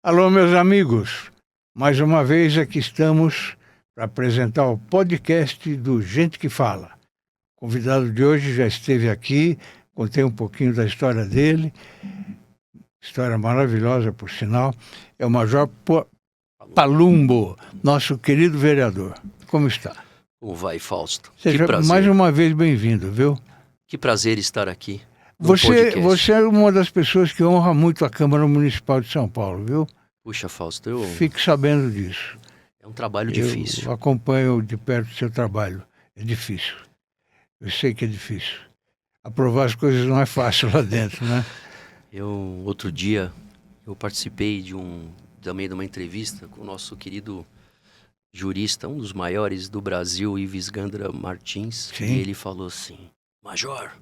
Alô, meus amigos. Mais uma vez aqui estamos para apresentar o podcast do Gente que Fala. O convidado de hoje já esteve aqui, contei um pouquinho da história dele, história maravilhosa, por sinal. É o Major Palumbo, nosso querido vereador. Como está? Como vai, Fausto? Seja mais uma vez bem-vindo, viu? Que prazer estar aqui no Você podcast. é uma das pessoas que honra muito a Câmara Municipal de São Paulo, viu? Puxa, Fausto, Fique sabendo disso. é um trabalho Eu difícil. acompanho de perto o seu trabalho. É difícil. Eu sei que é difícil. Aprovar as coisas não é fácil lá dentro, né? Outro dia, eu participei também de uma entrevista com o nosso querido jurista, um dos maiores do Brasil, Ives Gandra Martins. Sim. E ele falou assim: Major,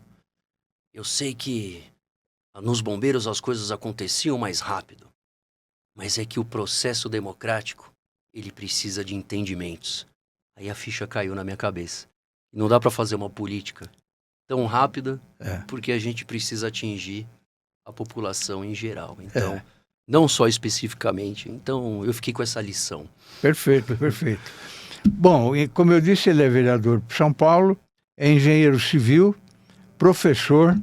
eu sei que nos bombeiros as coisas aconteciam mais rápido, mas é que o processo democrático, ele precisa de entendimentos. Aí a ficha caiu na minha cabeça. Não dá para fazer uma política tão rápida, porque a gente precisa atingir a população em geral. Então, não só especificamente. Então, eu fiquei com essa lição. Perfeito, perfeito. Bom, como eu disse, ele é vereador de São Paulo, é engenheiro civil, professor,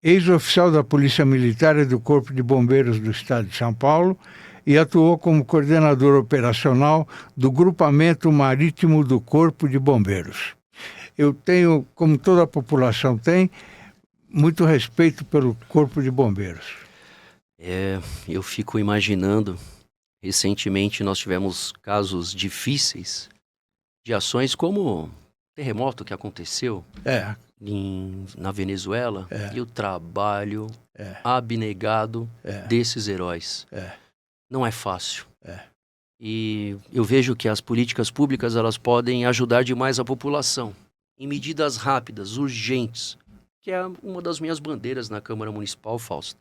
ex-oficial da Polícia Militar e do Corpo de Bombeiros do Estado de São Paulo e atuou como coordenador operacional do Grupamento Marítimo do Corpo de Bombeiros. Eu tenho, como toda a população tem, muito respeito pelo Corpo de Bombeiros. Eu fico imaginando, recentemente nós tivemos casos difíceis de ações como o terremoto que aconteceu na Venezuela e o trabalho abnegado desses heróis. Não é fácil. E eu vejo que as políticas públicas elas podem ajudar demais a população em medidas rápidas, urgentes, que é uma das minhas bandeiras na Câmara Municipal, Fausto.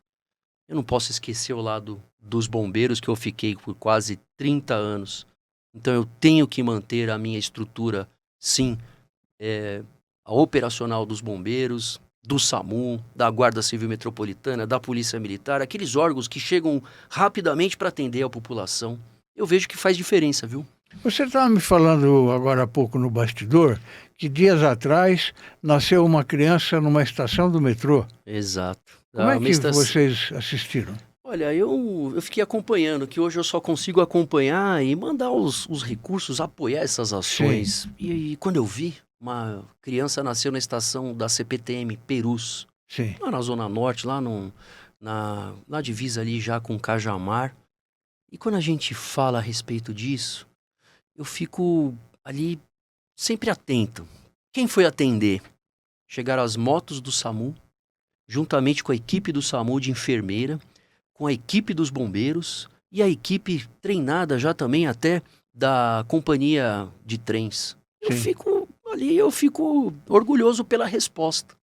Eu não posso esquecer o lado dos bombeiros, que eu fiquei por quase 30 anos. Então eu tenho que manter a minha estrutura, sim, a operacional dos bombeiros, do SAMU, da Guarda Civil Metropolitana, da Polícia Militar, aqueles órgãos que chegam rapidamente para atender a população. Eu vejo que faz diferença, viu? Você estava me falando agora há pouco no bastidor que dias atrás nasceu uma criança numa estação do metrô. Exato. Como é que vocês assistiram? Olha, eu fiquei acompanhando, que hoje eu só consigo acompanhar e mandar os recursos, apoiar essas ações. E quando eu vi, uma criança nasceu na estação da CPTM Perus, lá na Zona Norte, lá na divisa ali já com Cajamar. E quando a gente fala a respeito disso, eu fico ali sempre atento. Quem foi atender? Chegaram as motos do SAMU, juntamente com a equipe do SAMU de enfermeira, com a equipe dos bombeiros e a equipe treinada já também até da companhia de trens. Eu fico orgulhoso pela resposta.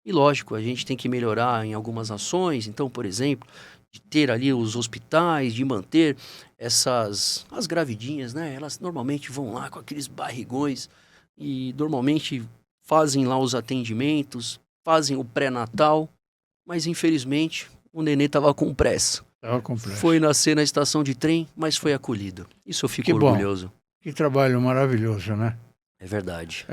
E lógico, a gente tem que melhorar em algumas ações. Então, por exemplo, de ter ali os hospitais, de manter as gravidinhas, né? Elas normalmente vão lá com aqueles barrigões e normalmente fazem lá os atendimentos, fazem o pré-natal, mas infelizmente o nenê estava com pressa. Foi nascer na estação de trem, mas foi acolhido. Isso eu fico orgulhoso. Bom. Que trabalho maravilhoso, né? É verdade.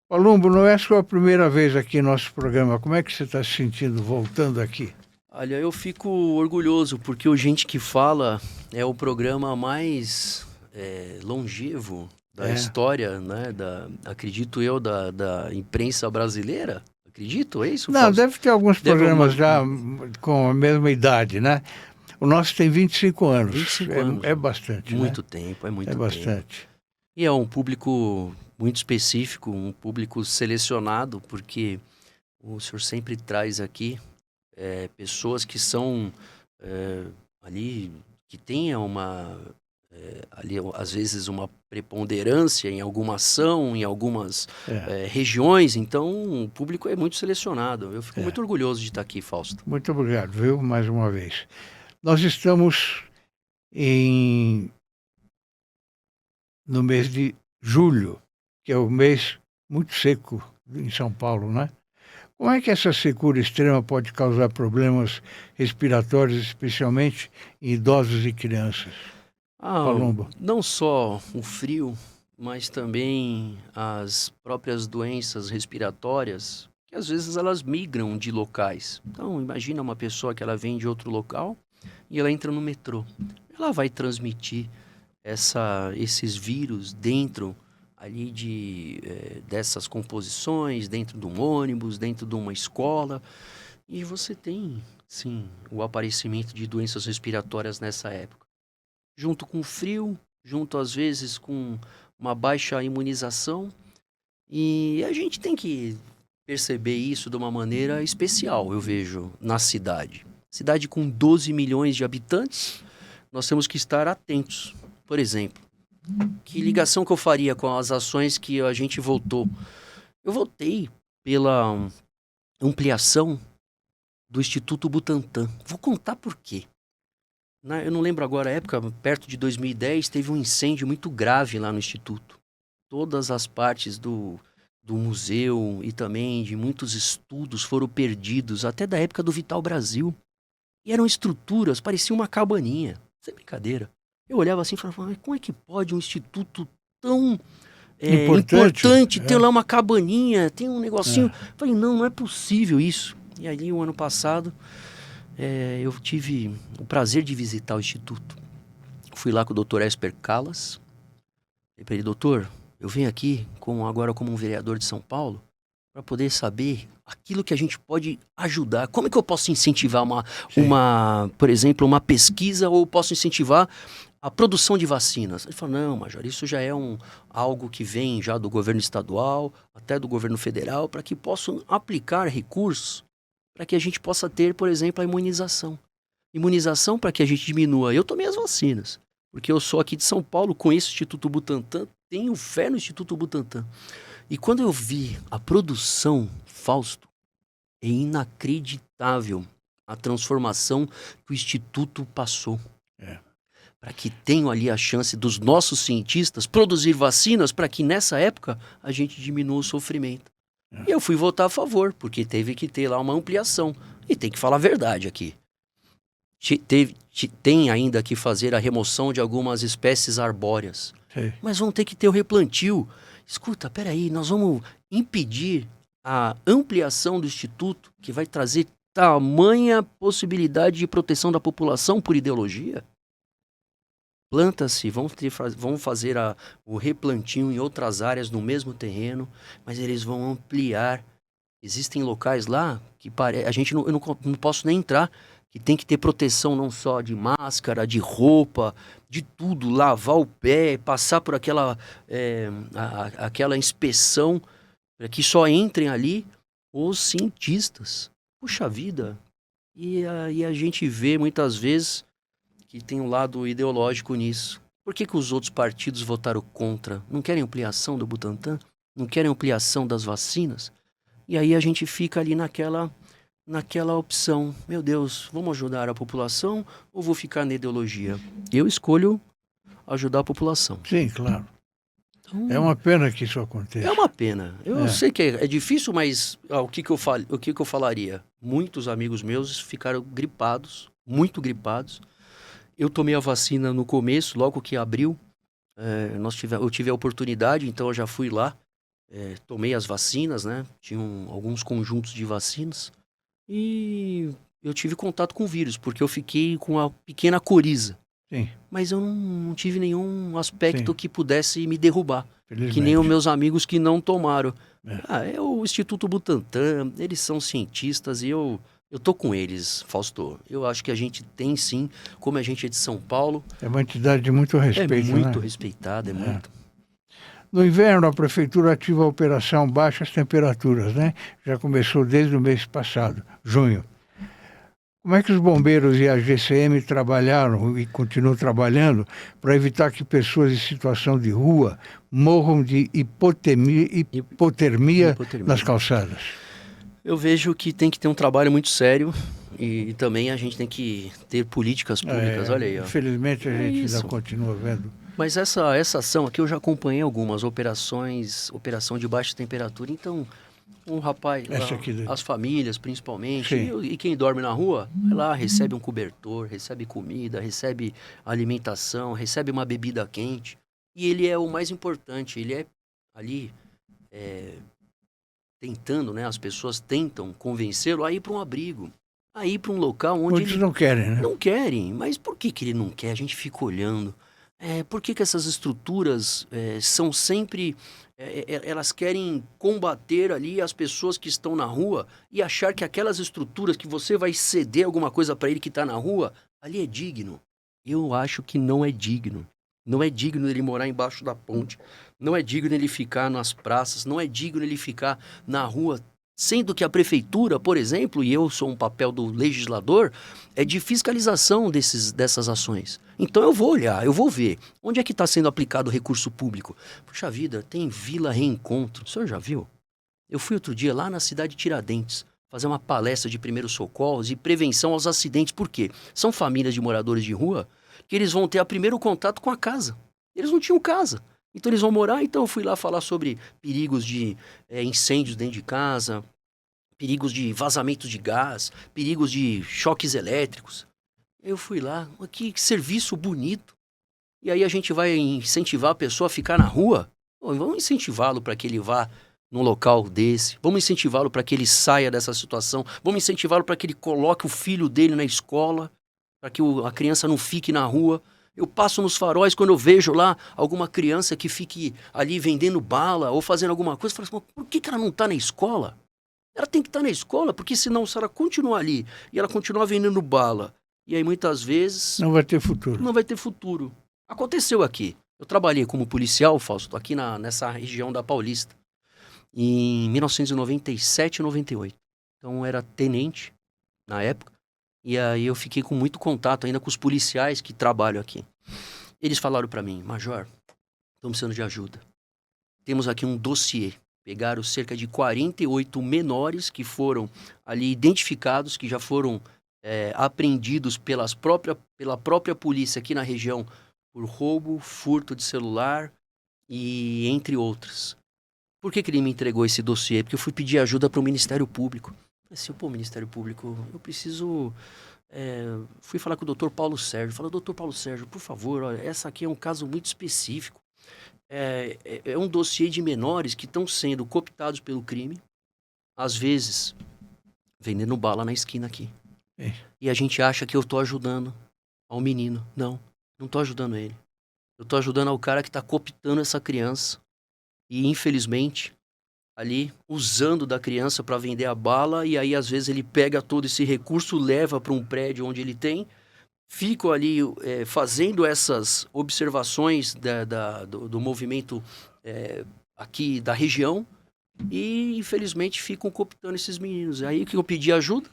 Palumbo, não é a sua primeira vez aqui no nosso programa. Como é que você está se sentindo voltando aqui? Olha, eu fico orgulhoso porque o Gente que Fala é o programa mais longevo da história, né? Acredito eu, da imprensa brasileira. Acredito, é isso? Não, Fausto? Deve ter alguns programas já com a mesma idade, né? O nosso tem 25 anos. 25 anos. É bastante, muito né? Tempo, é muito tempo. É bastante. E é um público muito específico, um público selecionado, porque o senhor sempre traz aqui pessoas que são ali, que tenham ali, às vezes, uma preponderância em alguma ação, em algumas regiões. Então, o público é muito selecionado. Eu fico muito orgulhoso de estar aqui, Fausto. Muito obrigado, viu? Mais uma vez. Nós estamos no mês de julho, que é o mês muito seco em São Paulo, né? Como é que essa secura extrema pode causar problemas respiratórios, especialmente em idosos e crianças? Palumbo. Não só o frio, mas também as próprias doenças respiratórias, que às vezes elas migram de locais. Então, imagina uma pessoa que ela vem de outro local e ela entra no metrô. Ela vai transmitir esses vírus dentro ali dessas composições, dentro de um ônibus, dentro de uma escola. E você tem, sim, o aparecimento de doenças respiratórias nessa época. Junto com o frio, junto às vezes com uma baixa imunização. E a gente tem que perceber isso de uma maneira especial, eu vejo, na cidade. Cidade com 12 milhões de habitantes, nós temos que estar atentos. Por exemplo, que ligação que eu faria com as ações que a gente votou? Eu votei pela ampliação do Instituto Butantan. Vou contar por quê. Eu não lembro agora a época, perto de 2010, teve um incêndio muito grave lá no Instituto. Todas as partes do museu e também de muitos estudos foram perdidos, até da época do Vital Brasil. E eram estruturas, parecia uma cabaninha. Sem brincadeira. Eu olhava assim e falava, mas como é que pode um instituto tão importante ter lá uma cabaninha, tem um negocinho? Falei, não é possível isso. E ali, o ano passado, eu tive o prazer de visitar o instituto. Fui lá com o Dr. Esper Callas. Falei para ele, doutor, eu venho aqui agora como um vereador de São Paulo para poder saber aquilo que a gente pode ajudar. Como é que eu posso incentivar por exemplo, uma pesquisa, ou posso incentivar a produção de vacinas? Ele falou, não, Major, isso já é algo que vem já do governo estadual, até do governo federal, para que possam aplicar recursos para que a gente possa ter, por exemplo, a imunização. Imunização para que a gente diminua. Eu tomei as vacinas, porque eu sou aqui de São Paulo, conheço o Instituto Butantan, tenho fé no Instituto Butantan. E quando eu vi a produção, Fausto, é inacreditável a transformação que o Instituto passou. Para que tenham ali a chance dos nossos cientistas produzir vacinas para que nessa época a gente diminua o sofrimento. E eu fui votar a favor, porque teve que ter lá uma ampliação. E tem que falar a verdade aqui. Tem ainda que fazer a remoção de algumas espécies arbóreas. Sim. Mas vão ter que ter o replantio. Escuta, peraí, nós vamos impedir a ampliação do Instituto, que vai trazer tamanha possibilidade de proteção da população por ideologia? Planta-se, vão fazer o replantio em outras áreas no mesmo terreno, mas eles vão ampliar. Existem locais lá que eu não posso nem entrar, que tem que ter proteção não só de máscara, de roupa, de tudo, lavar o pé, passar por aquela inspeção, para que só entrem ali os cientistas. Puxa vida! E a gente vê muitas vezes que tem um lado ideológico nisso. Por que os outros partidos votaram contra? Não querem ampliação do Butantan? Não querem ampliação das vacinas? E aí a gente fica ali naquela opção. Meu Deus, vamos ajudar a população ou vou ficar na ideologia? Eu escolho ajudar a população. Sim, claro. Então, é uma pena que isso aconteça. É uma pena. Eu sei que é difícil, mas o que eu falaria? Muitos amigos meus ficaram gripados, muito gripados. Eu tomei a vacina no começo, logo que abriu. Eu tive a oportunidade, então eu já fui lá. Tomei as vacinas, né? Tinham alguns conjuntos de vacinas. E eu tive contato com o vírus, porque eu fiquei com uma pequena coriza. Sim. Mas eu não tive nenhum aspecto que pudesse me derrubar. Felizmente. Que nem os meus amigos que não tomaram. É o Instituto Butantan, eles são cientistas e eu tô com eles, Fausto. Eu acho que a gente tem sim, como a gente é de São Paulo. É uma entidade de muito respeito, É muito né? respeitada, muito. No inverno, a Prefeitura ativa a operação Baixas Temperaturas, né? Já começou desde o mês passado, junho. Como é que os bombeiros e a GCM trabalharam e continuam trabalhando para evitar que pessoas em situação de rua morram de hipotermia nas calçadas? Eu vejo que tem que ter um trabalho muito sério e também a gente tem que ter políticas públicas, olha aí. Ó. Infelizmente a gente ainda continua vendo. Mas essa ação aqui eu já acompanhei algumas operação de baixa temperatura, então Um rapaz, Essa aqui as famílias principalmente, Sim. e quem dorme na rua, vai lá, recebe um cobertor, recebe comida, recebe alimentação, recebe uma bebida quente. E ele é o mais importante, ele é ali tentando, né? As pessoas tentam convencê-lo a ir para um abrigo, a ir para um local onde Muitos ele não querem, né? não querem. Mas por que que ele não quer? A gente fica olhando. Por que que essas estruturas são sempre... elas querem combater ali as pessoas que estão na rua e achar que aquelas estruturas que você vai ceder alguma coisa para ele que está na rua, ali é digno. Eu acho que não é digno. Não é digno ele morar embaixo da ponte. Não é digno ele ficar nas praças. Não é digno ele ficar na rua. Sendo que a prefeitura, por exemplo, e eu sou um papel do legislador, é de fiscalização dessas ações. Então eu vou olhar, eu vou ver onde é que está sendo aplicado o recurso público. Puxa vida, tem Vila Reencontro. O senhor já viu? Eu fui outro dia lá na cidade de Tiradentes fazer uma palestra de primeiros socorros e prevenção aos acidentes. Por quê? São famílias de moradores de rua que eles vão ter o primeiro contato com a casa. Eles não tinham casa. Então eles vão morar, então eu fui lá falar sobre perigos de incêndios dentro de casa, perigos de vazamento de gás, perigos de choques elétricos. Eu fui lá, que serviço bonito. E aí a gente vai incentivar a pessoa a ficar na rua? Pô, vamos incentivá-lo para que ele vá num local desse. Vamos incentivá-lo para que ele saia dessa situação. Vamos incentivá-lo para que ele coloque o filho dele na escola, para que a criança não fique na rua. Eu passo nos faróis quando eu vejo lá alguma criança que fique ali vendendo bala ou fazendo alguma coisa. Eu falo assim, por que ela não está na escola? Ela tem que estar na escola, porque senão, se ela continuar ali e ela continuar vendendo bala, e aí muitas vezes Não vai ter futuro. não vai ter futuro. Aconteceu aqui. Eu trabalhei como policial, Fausto, aqui nessa região da Paulista, em 1997 e 98. Então eu era tenente na época, e aí eu fiquei com muito contato ainda com os policiais que trabalham aqui. Eles falaram para mim, Major, estamos precisando de ajuda. Temos aqui um dossiê. Pegaram cerca de 48 menores que foram ali identificados, que já foram apreendidos pela própria polícia aqui na região por roubo, furto de celular e entre outras. Por que ele me entregou esse dossiê? Porque eu fui pedir ajuda para o Ministério Público. Eu falei assim, Ministério Público, eu preciso... fui falar com o Dr. Paulo Sérgio. Falei, Dr. Paulo Sérgio, por favor, olha, essa aqui é um caso muito específico. É um dossiê de menores que estão sendo cooptados pelo crime, às vezes vendendo bala na esquina aqui. E a gente acha que eu estou ajudando ao menino. Não estou ajudando ele. Eu estou ajudando ao cara que está cooptando essa criança e, infelizmente, ali usando da criança para vender a bala, e aí às vezes ele pega todo esse recurso, leva para um prédio onde ele tem, fico ali fazendo essas observações do movimento aqui da região e, infelizmente, ficam cooptando esses meninos. Aí que eu pedi ajuda,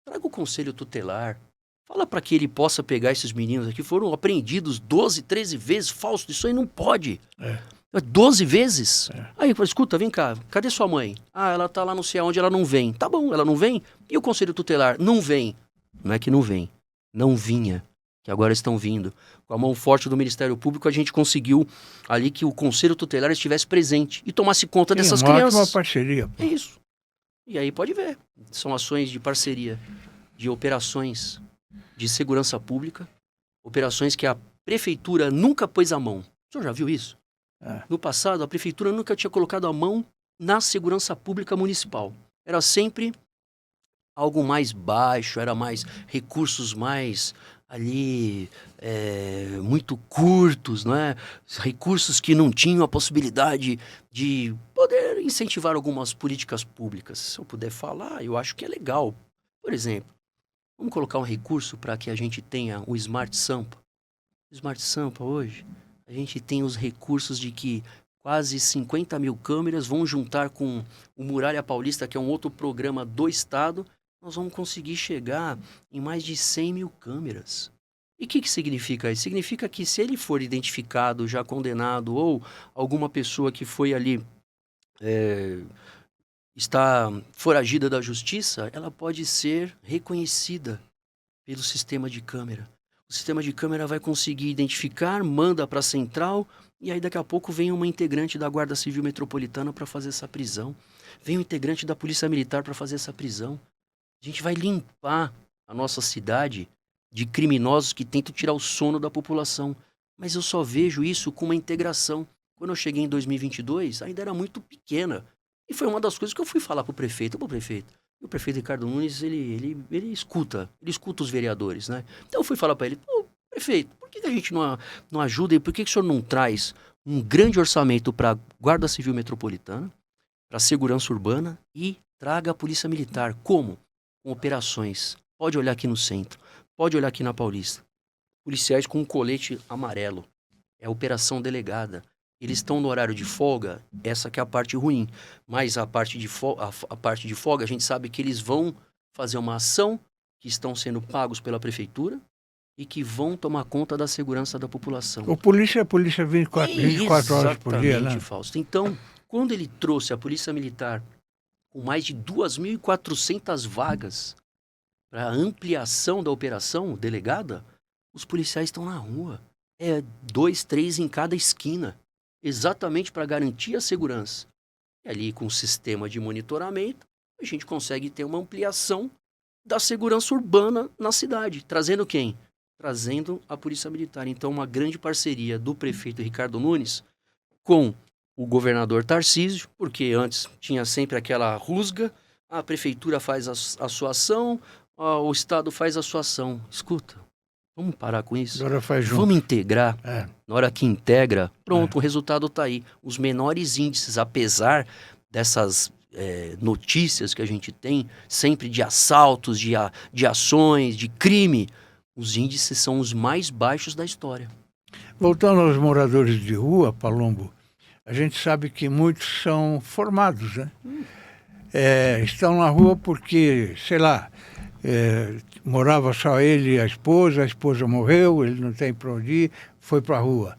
traga o conselho tutelar, fala para que ele possa pegar esses meninos aqui, foram apreendidos 12, 13 vezes, Fausto, isso aí não pode. 12 vezes? Aí eu falei, escuta, vem cá, cadê sua mãe? Ah, ela tá lá não sei aonde, ela não vem. Tá bom, ela não vem? E o conselho tutelar? Não vem. Não é que não vem. Não vinha, que agora estão vindo. Com a mão forte do Ministério Público, a gente conseguiu ali que o Conselho Tutelar estivesse presente e tomasse conta dessas crianças. Uma parceria. Pô. É isso. E aí pode ver. São ações de parceria, de operações de segurança pública, operações que a prefeitura nunca pôs a mão. O senhor já viu isso? No passado, a prefeitura nunca tinha colocado a mão na segurança pública municipal. Era sempre algo mais baixo, era mais recursos mais ali muito curtos, não é? Recursos que não tinham a possibilidade de poder incentivar algumas políticas públicas. Se eu puder falar, eu acho que é legal. Por exemplo, vamos colocar um recurso para que a gente tenha o Smart Sampa. O Smart Sampa hoje, a gente tem os recursos de que quase 50 mil câmeras vão juntar com o Muralha Paulista, que é um outro programa do Estado. Nós vamos conseguir chegar em mais de 100 mil câmeras. E o que significa isso? Significa que se ele for identificado, já condenado, ou alguma pessoa que foi ali, está foragida da justiça, ela pode ser reconhecida pelo sistema de câmera. O sistema de câmera vai conseguir identificar, manda para a central, e aí daqui a pouco vem uma integrante da Guarda Civil Metropolitana para fazer essa prisão. Vem um integrante da Polícia Militar para fazer essa prisão. A gente vai limpar a nossa cidade de criminosos que tentam tirar o sono da população. Mas eu só vejo isso com uma integração. Quando eu cheguei em 2022, ainda era muito pequena. E foi uma das coisas que eu fui falar pro prefeito. E o prefeito Ricardo Nunes, ele escuta os vereadores, né? Então eu fui falar para ele, pô, prefeito, por que a gente não ajuda e por que o senhor não traz um grande orçamento para Guarda Civil Metropolitana, para segurança urbana e traga a Polícia Militar? Como? Com operações. Pode olhar aqui no centro, pode olhar aqui na Paulista. Policiais com um colete amarelo. É a operação delegada. Eles estão no horário de folga, essa que é a parte ruim. Mas a parte de folga, a gente sabe que eles vão fazer uma ação, que estão sendo pagos pela prefeitura e que vão tomar conta da segurança da população. O polícia é a polícia 24 horas por dia, né? Exatamente, Fausto. Então, quando ele trouxe a Polícia Militar com mais de 2.400 vagas para ampliação da operação delegada, os policiais estão na rua. É 2, 3 em cada esquina. Exatamente para garantir a segurança. E ali, com o sistema de monitoramento, a gente consegue ter uma ampliação da segurança urbana na cidade. Trazendo quem? Trazendo a Polícia Militar. Então, uma grande parceria do prefeito Ricardo Nunes com o governador Tarcísio, porque antes tinha sempre aquela rusga, a prefeitura faz a sua ação, o Estado faz a sua ação. Escuta, vamos parar com isso? Agora faz junto. Vamos integrar. Na hora que integra, pronto, o resultado está aí. Os menores índices, apesar dessas notícias que a gente tem, sempre de assaltos, de ações, de crime, os índices são os mais baixos da história. Voltando aos moradores de rua, Palumbo, a gente sabe que muitos são formados, né? Estão na rua porque, sei lá, morava só ele e a esposa morreu, ele não tem para onde ir, foi para a rua.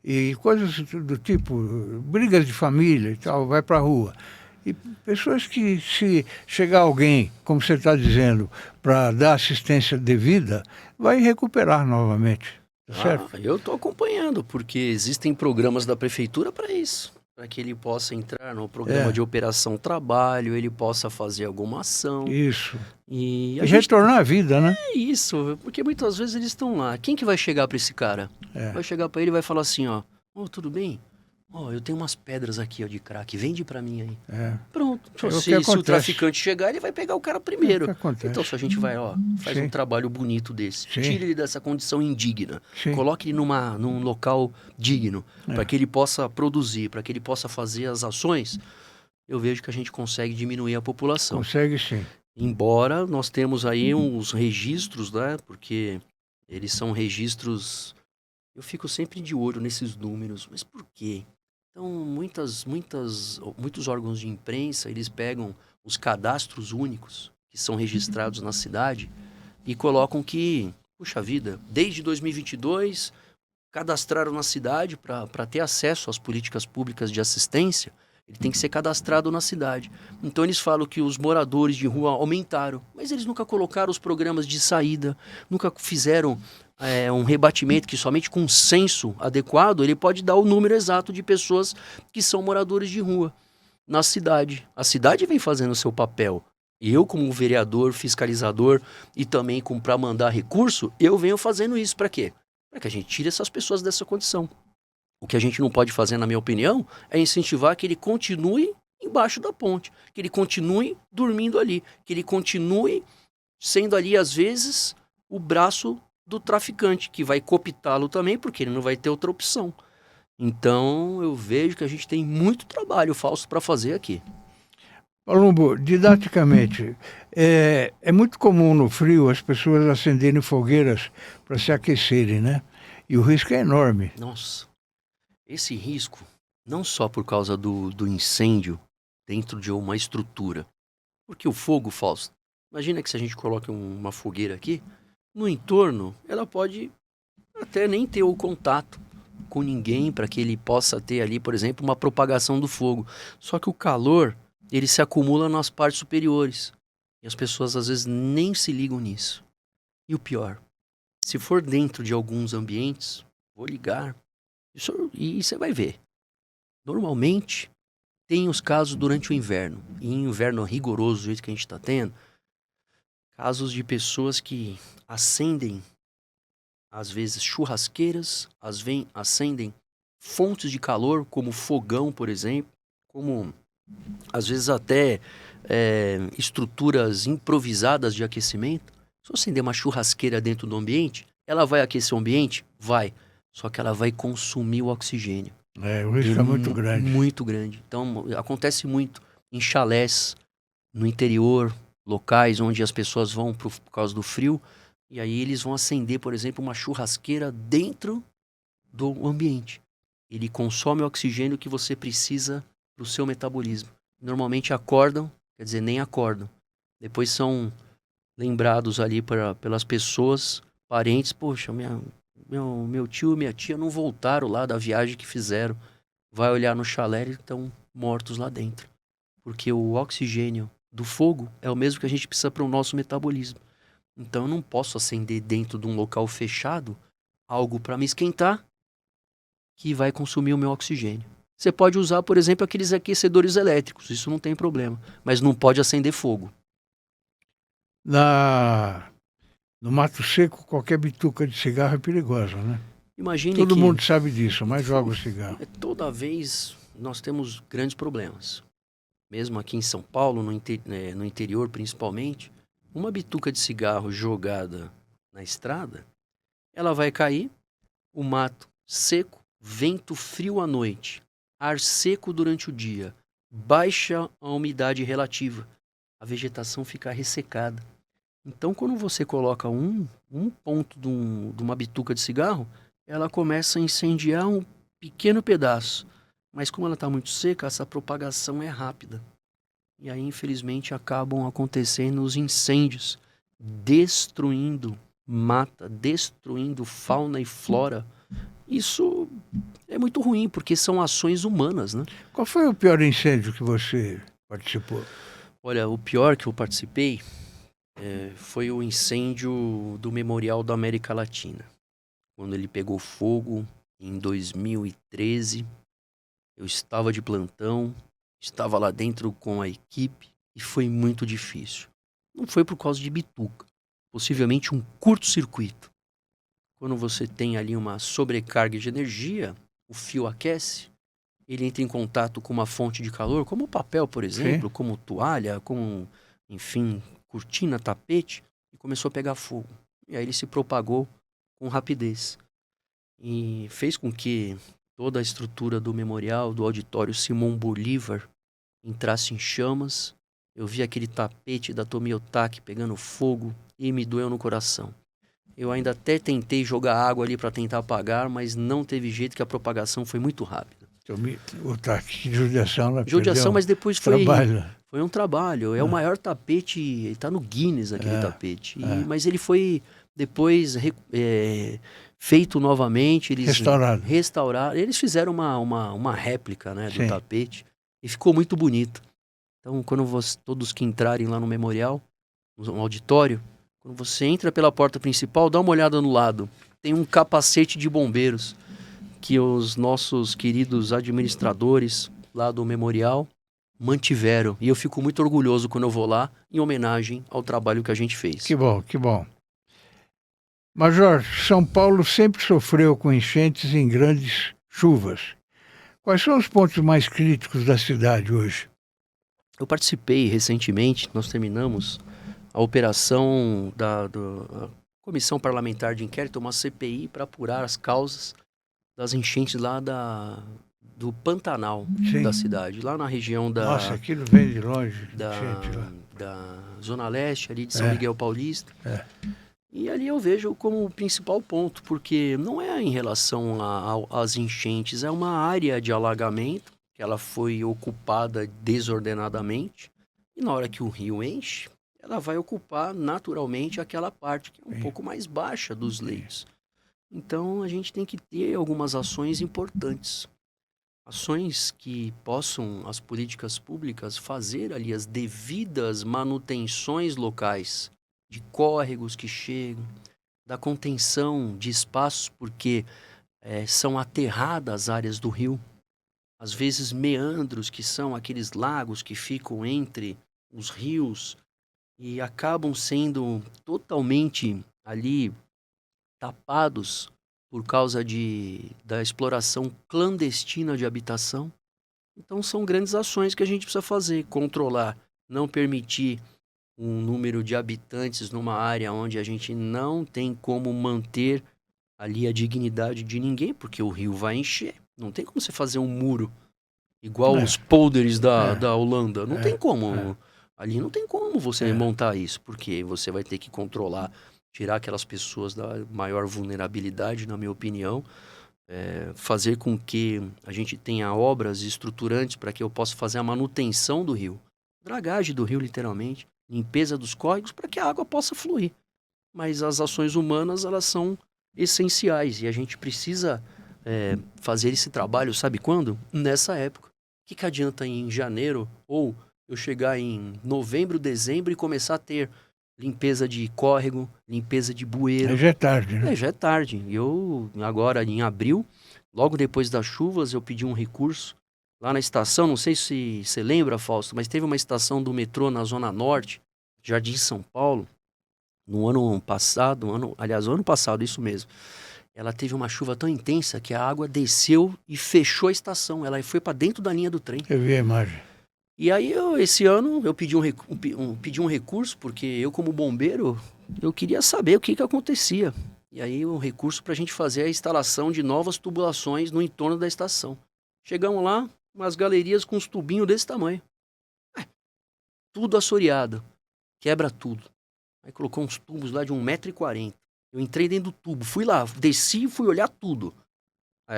E coisas do tipo, brigas de família e tal, vai para a rua. E pessoas que, se chegar alguém, como você está dizendo, para dar assistência devida, vai recuperar novamente. Certo? Eu estou acompanhando, porque existem programas da prefeitura para isso. Para que ele possa entrar no programa de Operação Trabalho, ele possa fazer alguma ação. Isso. E retornar à vida, né? É isso, porque muitas vezes eles estão lá. Quem que vai chegar para esse cara? Vai chegar para ele e vai falar assim, ó, tudo bem? Eu tenho umas pedras aqui, ó, de crack, vende para mim aí. Pronto. Se o traficante chegar, ele vai pegar o cara primeiro. Então, se a gente vai, faz um trabalho bonito desse, tira ele dessa condição indigna, coloque ele num local digno, para que ele possa produzir, para que ele possa fazer as ações, eu vejo que a gente consegue diminuir a população. Consegue sim. Embora nós temos aí uns registros, né, porque eles são registros... Eu fico sempre de olho nesses números, mas por quê? Então, muitos órgãos de imprensa, eles pegam os cadastros únicos que são registrados na cidade e colocam que, puxa vida, desde 2022, cadastraram na cidade para ter acesso às políticas públicas de assistência, ele tem que ser cadastrado na cidade. Então, eles falam que os moradores de rua aumentaram, mas eles nunca colocaram os programas de saída, nunca fizeram... um rebatimento que somente com um censo adequado, ele pode dar o número exato de pessoas que são moradores de rua na cidade. A cidade vem fazendo o seu papel. Eu, como vereador, fiscalizador e também para mandar recurso, eu venho fazendo isso. Para quê? Para que a gente tire essas pessoas dessa condição. O que a gente não pode fazer, na minha opinião, é incentivar que ele continue embaixo da ponte, que ele continue dormindo ali, que ele continue sendo ali, às vezes, o braço do traficante, que vai cooptá-lo também, porque ele não vai ter outra opção. Então, eu vejo que a gente tem muito trabalho falso para fazer aqui. Palumbo, didaticamente, é muito comum no frio as pessoas acenderem fogueiras para se aquecerem, né? E o risco é enorme. Nossa, esse risco, não só por causa do incêndio dentro de uma estrutura, porque o fogo, Fausto, imagina que se a gente coloca uma fogueira aqui, no entorno, ela pode até nem ter o contato com ninguém para que ele possa ter ali, por exemplo, uma propagação do fogo. Só que o calor, ele se acumula nas partes superiores. E as pessoas, às vezes, nem se ligam nisso. E o pior, se for dentro de alguns ambientes, vou ligar, e você vai ver. Normalmente, Tem os casos durante o inverno, e em inverno rigoroso, do jeito que a gente está tendo, casos de pessoas que acendem, às vezes, churrasqueiras, acendem fontes de calor, como fogão, por exemplo, como, às vezes, até estruturas improvisadas de aquecimento. Se eu acender uma churrasqueira dentro do ambiente, ela vai aquecer o ambiente? Vai. Só que ela vai consumir o oxigênio. O risco é muito grande. Muito grande. Então, acontece muito em chalés, no interior, locais onde as pessoas vão por causa do frio, e aí eles vão acender, por exemplo, uma churrasqueira dentro do ambiente. Ele consome o oxigênio que você precisa para o seu metabolismo. Normalmente acordam, quer dizer, nem acordam. Depois são lembrados ali pelas pessoas, parentes, poxa, meu tio e minha tia não voltaram lá da viagem que fizeram. Vai olhar no chalé e estão mortos lá dentro. Porque o oxigênio do fogo é o mesmo que a gente precisa para o nosso metabolismo. Então eu não posso acender dentro de um local fechado algo para me esquentar que vai consumir o meu oxigênio. Você pode usar, por exemplo, aqueles aquecedores elétricos, isso não tem problema, mas não pode acender fogo. No Mato Seco, qualquer bituca de cigarro é perigosa, né? Imagine Todo que mundo sabe disso, mas joga o cigarro. toda vez nós temos grandes problemas. Mesmo aqui em São Paulo, no interior principalmente, uma bituca de cigarro jogada na estrada, ela vai cair, o mato seco, vento frio à noite, ar seco durante o dia, baixa a umidade relativa, a vegetação fica ressecada. Então, quando você coloca um ponto de uma bituca de cigarro, ela começa a incendiar um pequeno pedaço. Mas como ela está muito seca, essa propagação é rápida. E aí, infelizmente, acabam acontecendo os incêndios, destruindo mata, destruindo fauna e flora. Isso é muito ruim, porque são ações humanas, né? Qual foi o pior incêndio que você participou? Olha, o pior que eu participei foi o incêndio do Memorial da América Latina. Quando ele pegou fogo em 2013, eu estava de plantão, estava lá dentro com a equipe e foi muito difícil. Não foi por causa de bituca, possivelmente um curto-circuito. Quando você tem ali uma sobrecarga de energia, o fio aquece, ele entra em contato com uma fonte de calor, como o papel, por exemplo, Sim. como toalha, como, enfim, cortina, tapete, e começou a pegar fogo. E aí ele se propagou com rapidez. E fez com que toda a estrutura do memorial, do auditório Simão Bolívar, entrasse em chamas. Eu vi aquele tapete da Tomiotaki pegando fogo e me doeu no coração. Eu ainda até tentei jogar água ali para tentar apagar, mas não teve jeito, que a propagação foi muito rápida. Que judiação, né? Judiação, mas depois foi um trabalho. É o maior tapete, está no Guinness aquele tapete. Mas ele foi depois feito novamente. Eles restauraram. Eles fizeram uma réplica, né, do tapete e ficou muito bonito. Então, quando todos que entrarem lá no memorial, no auditório, quando você entra pela porta principal, dá uma olhada no lado. Tem um capacete de bombeiros que os nossos queridos administradores lá do memorial mantiveram. E eu fico muito orgulhoso quando eu vou lá, em homenagem ao trabalho que a gente fez. Que bom, que bom. Major, São Paulo sempre sofreu com enchentes em grandes chuvas. Quais são os pontos mais críticos da cidade hoje? Eu participei recentemente, nós terminamos a operação da Comissão Parlamentar de Inquérito, uma CPI, para apurar as causas das enchentes lá do Pantanal da cidade, lá na região da... Nossa, aquilo vem de longe. Da Zona Leste, ali de São Miguel Paulista. E ali eu vejo como o principal ponto, porque não é em relação às enchentes, é uma área de alagamento, que ela foi ocupada desordenadamente, e na hora que o rio enche, ela vai ocupar naturalmente aquela parte que é um pouco mais baixa dos leitos. Então, a gente tem que ter algumas ações importantes. Ações que possam, as políticas públicas, fazer ali as devidas manutenções locais, de córregos que chegam, da contenção de espaços, porque são aterradas as áreas do rio. às vezes meandros, que são aqueles lagos que ficam entre os rios e acabam sendo totalmente ali tapados por causa da exploração clandestina de habitação. Então são grandes ações que a gente precisa fazer, controlar, não permitir um número de habitantes numa área onde a gente não tem como manter ali a dignidade de ninguém, porque o rio vai encher. Não tem como você fazer um muro igual os polders da Holanda. Não tem como. Ali não tem como você montar isso, porque você vai ter que controlar, tirar aquelas pessoas da maior vulnerabilidade, na minha opinião, fazer com que a gente tenha obras estruturantes para que eu possa fazer a manutenção do rio. Dragagem do rio, literalmente. Limpeza dos córregos para que a água possa fluir. Mas as ações humanas, elas são essenciais e a gente precisa fazer esse trabalho, sabe quando? Nessa época. O que adianta em janeiro ou eu chegar em novembro, dezembro e começar a ter limpeza de córrego, limpeza de bueiro? Já é tarde, né? Já é tarde. Eu, agora em abril, logo depois das chuvas, eu pedi um recurso lá na estação, não sei se você lembra, Fausto, mas teve uma estação do metrô na Zona Norte, Jardim São Paulo, no ano passado, o ano passado, isso mesmo. Ela teve uma chuva tão intensa que a água desceu e fechou a estação. Ela foi para dentro da linha do trem. Eu vi a imagem. E aí, esse ano, eu pedi um recurso, porque eu, como bombeiro, eu queria saber o que acontecia. E aí, um recurso para a gente fazer a instalação de novas tubulações no entorno da estação. Chegamos lá, umas galerias com uns tubinhos desse tamanho. Tudo assoreado. Quebra tudo. Aí colocou uns tubos lá de 1,40 m. Eu entrei dentro do tubo, fui lá, desci e fui olhar tudo.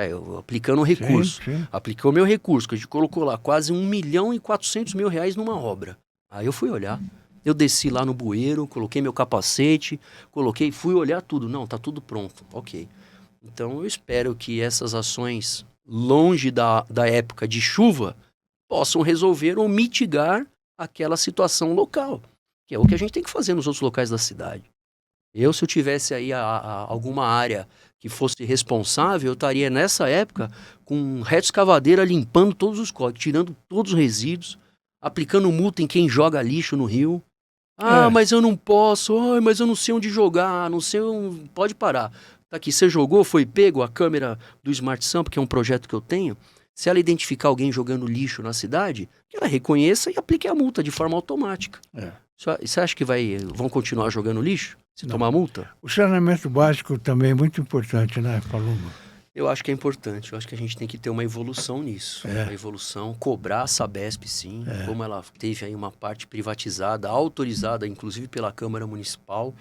Eu aplicando o recurso. Sim. Aplicou o meu recurso, que a gente colocou lá quase R$1.400.000 numa obra. Aí eu fui olhar. Eu desci lá no bueiro, coloquei meu capacete, fui olhar tudo. Não, tá tudo pronto. Ok. Então eu espero que essas ações, longe da época de chuva, possam resolver ou mitigar aquela situação local. Que é o que a gente tem que fazer nos outros locais da cidade. Se eu tivesse aí alguma área que fosse responsável, eu estaria nessa época com retroescavadeira limpando todos os córregos, tirando todos os resíduos, aplicando multa em quem joga lixo no rio. Mas eu não posso, mas eu não sei onde jogar, não sei onde... Pode parar. Tá aqui, você jogou, foi pego a câmera do Smart Sampa, que é um projeto que eu tenho. Se ela identificar alguém jogando lixo na cidade, que ela reconheça e aplique a multa de forma automática. Você acha que vão continuar jogando lixo? Se tomar multa? O saneamento básico também é muito importante, né, Paloma? Eu acho que é importante. Eu acho que a gente tem que ter uma evolução nisso. Uma evolução, cobrar a Sabesp, sim. Como ela teve aí uma parte privatizada, autorizada, inclusive pela Câmara Municipal,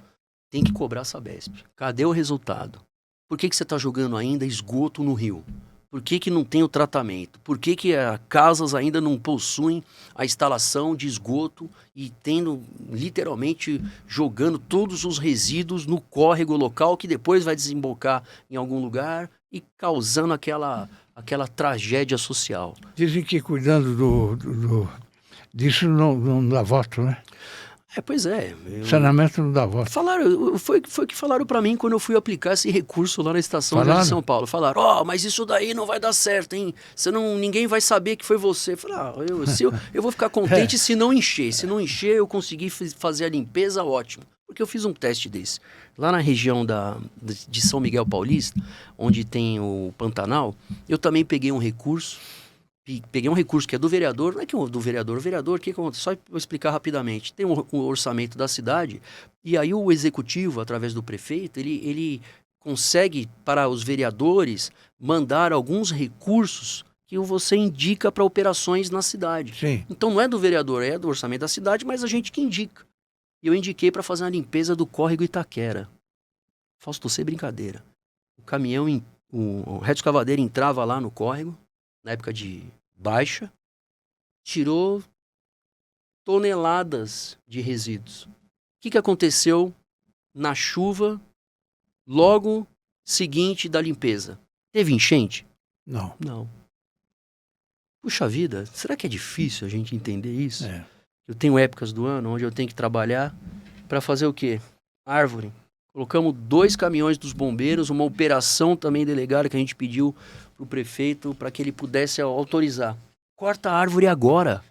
tem que cobrar a Sabesp. Cadê o resultado? Por que você está jogando ainda esgoto no rio? Por que não tem o tratamento? Por que casas ainda não possuem a instalação de esgoto e tendo, literalmente, jogando todos os resíduos no córrego local que depois vai desembocar em algum lugar e causando aquela tragédia social? Dizem que cuidando disso não dá voto, né? Pois é. Saneamento não dá voto. Foi o que falaram para mim quando eu fui aplicar esse recurso lá na estação de São Paulo. Falaram, mas isso daí não vai dar certo, hein? Ninguém vai saber que foi você. Eu falei, eu vou ficar contente se não encher. Se não encher, eu conseguir fazer a limpeza, ótimo. Porque eu fiz um teste desse. Lá na região de São Miguel Paulista, onde tem o Pantanal, eu também peguei um recurso. Peguei um recurso que é do vereador, não é que é do vereador, o que acontece? Só vou explicar rapidamente. Tem o orçamento da cidade, e aí o executivo, através do prefeito, ele consegue, para os vereadores, mandar alguns recursos que você indica para operações na cidade. Sim. Então não é do vereador, é do orçamento da cidade, mas a gente que indica. E eu indiquei para fazer uma limpeza do córrego Itaquera. Fausto, sem brincadeira. O caminhão, o retroescavadeira entrava lá no córrego, na época de baixa, tirou toneladas de resíduos. O que aconteceu na chuva logo seguinte da limpeza? Teve enchente? Não. Puxa vida, será que é difícil a gente entender isso? Eu tenho épocas do ano onde eu tenho que trabalhar para fazer o quê? Árvore. Colocamos 2 caminhões dos bombeiros, uma operação também delegada que a gente pediu para o prefeito para que ele pudesse autorizar. Corta a árvore agora.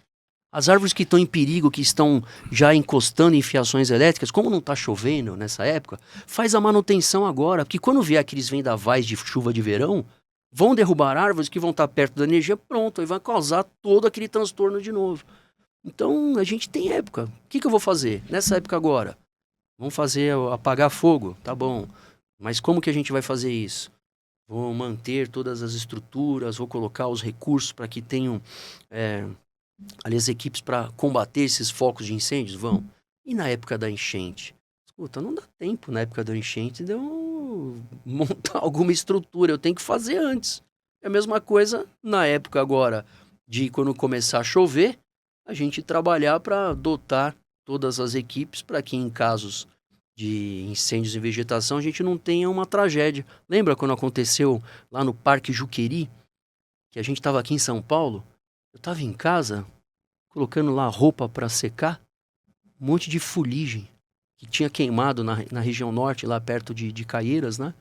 As árvores que estão em perigo, que estão já encostando em fiações elétricas, como não está chovendo nessa época, faz a manutenção agora. Porque quando vier aqueles vendavais de chuva de verão, vão derrubar árvores que vão estar perto da energia, pronto, e vai causar todo aquele transtorno de novo. Então, a gente tem época. O que eu vou fazer nessa época agora? Vamos fazer apagar fogo, tá bom. Mas como que a gente vai fazer isso? Vou manter todas as estruturas, vou colocar os recursos para que tenham ali as equipes para combater esses focos de incêndios? Vão. E na época da enchente? Escuta, não dá tempo na época da enchente de eu montar alguma estrutura, eu tenho que fazer antes. É a mesma coisa na época agora de quando começar a chover, a gente trabalhar para dotar todas as equipes para que em casos de incêndios em vegetação a gente não tenha uma tragédia. Lembra quando aconteceu lá no Parque Juqueri, que a gente estava aqui em São Paulo? Eu estava em casa, colocando lá roupa para secar, um monte de fuligem que tinha queimado na região norte, lá perto de Caieiras, né?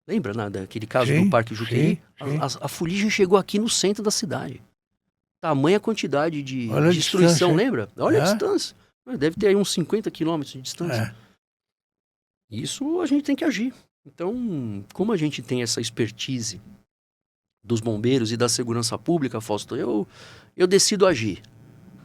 Lembra, né, daquele caso do Parque Juqueri? Sim. A fuligem chegou aqui no centro da cidade. Tamanha quantidade de destruição, lembra? Olha a distância. Deve ter aí uns 50 quilômetros de distância. Isso a gente tem que agir. Então, como a gente tem essa expertise dos bombeiros e da segurança pública, Fausto, eu decido agir.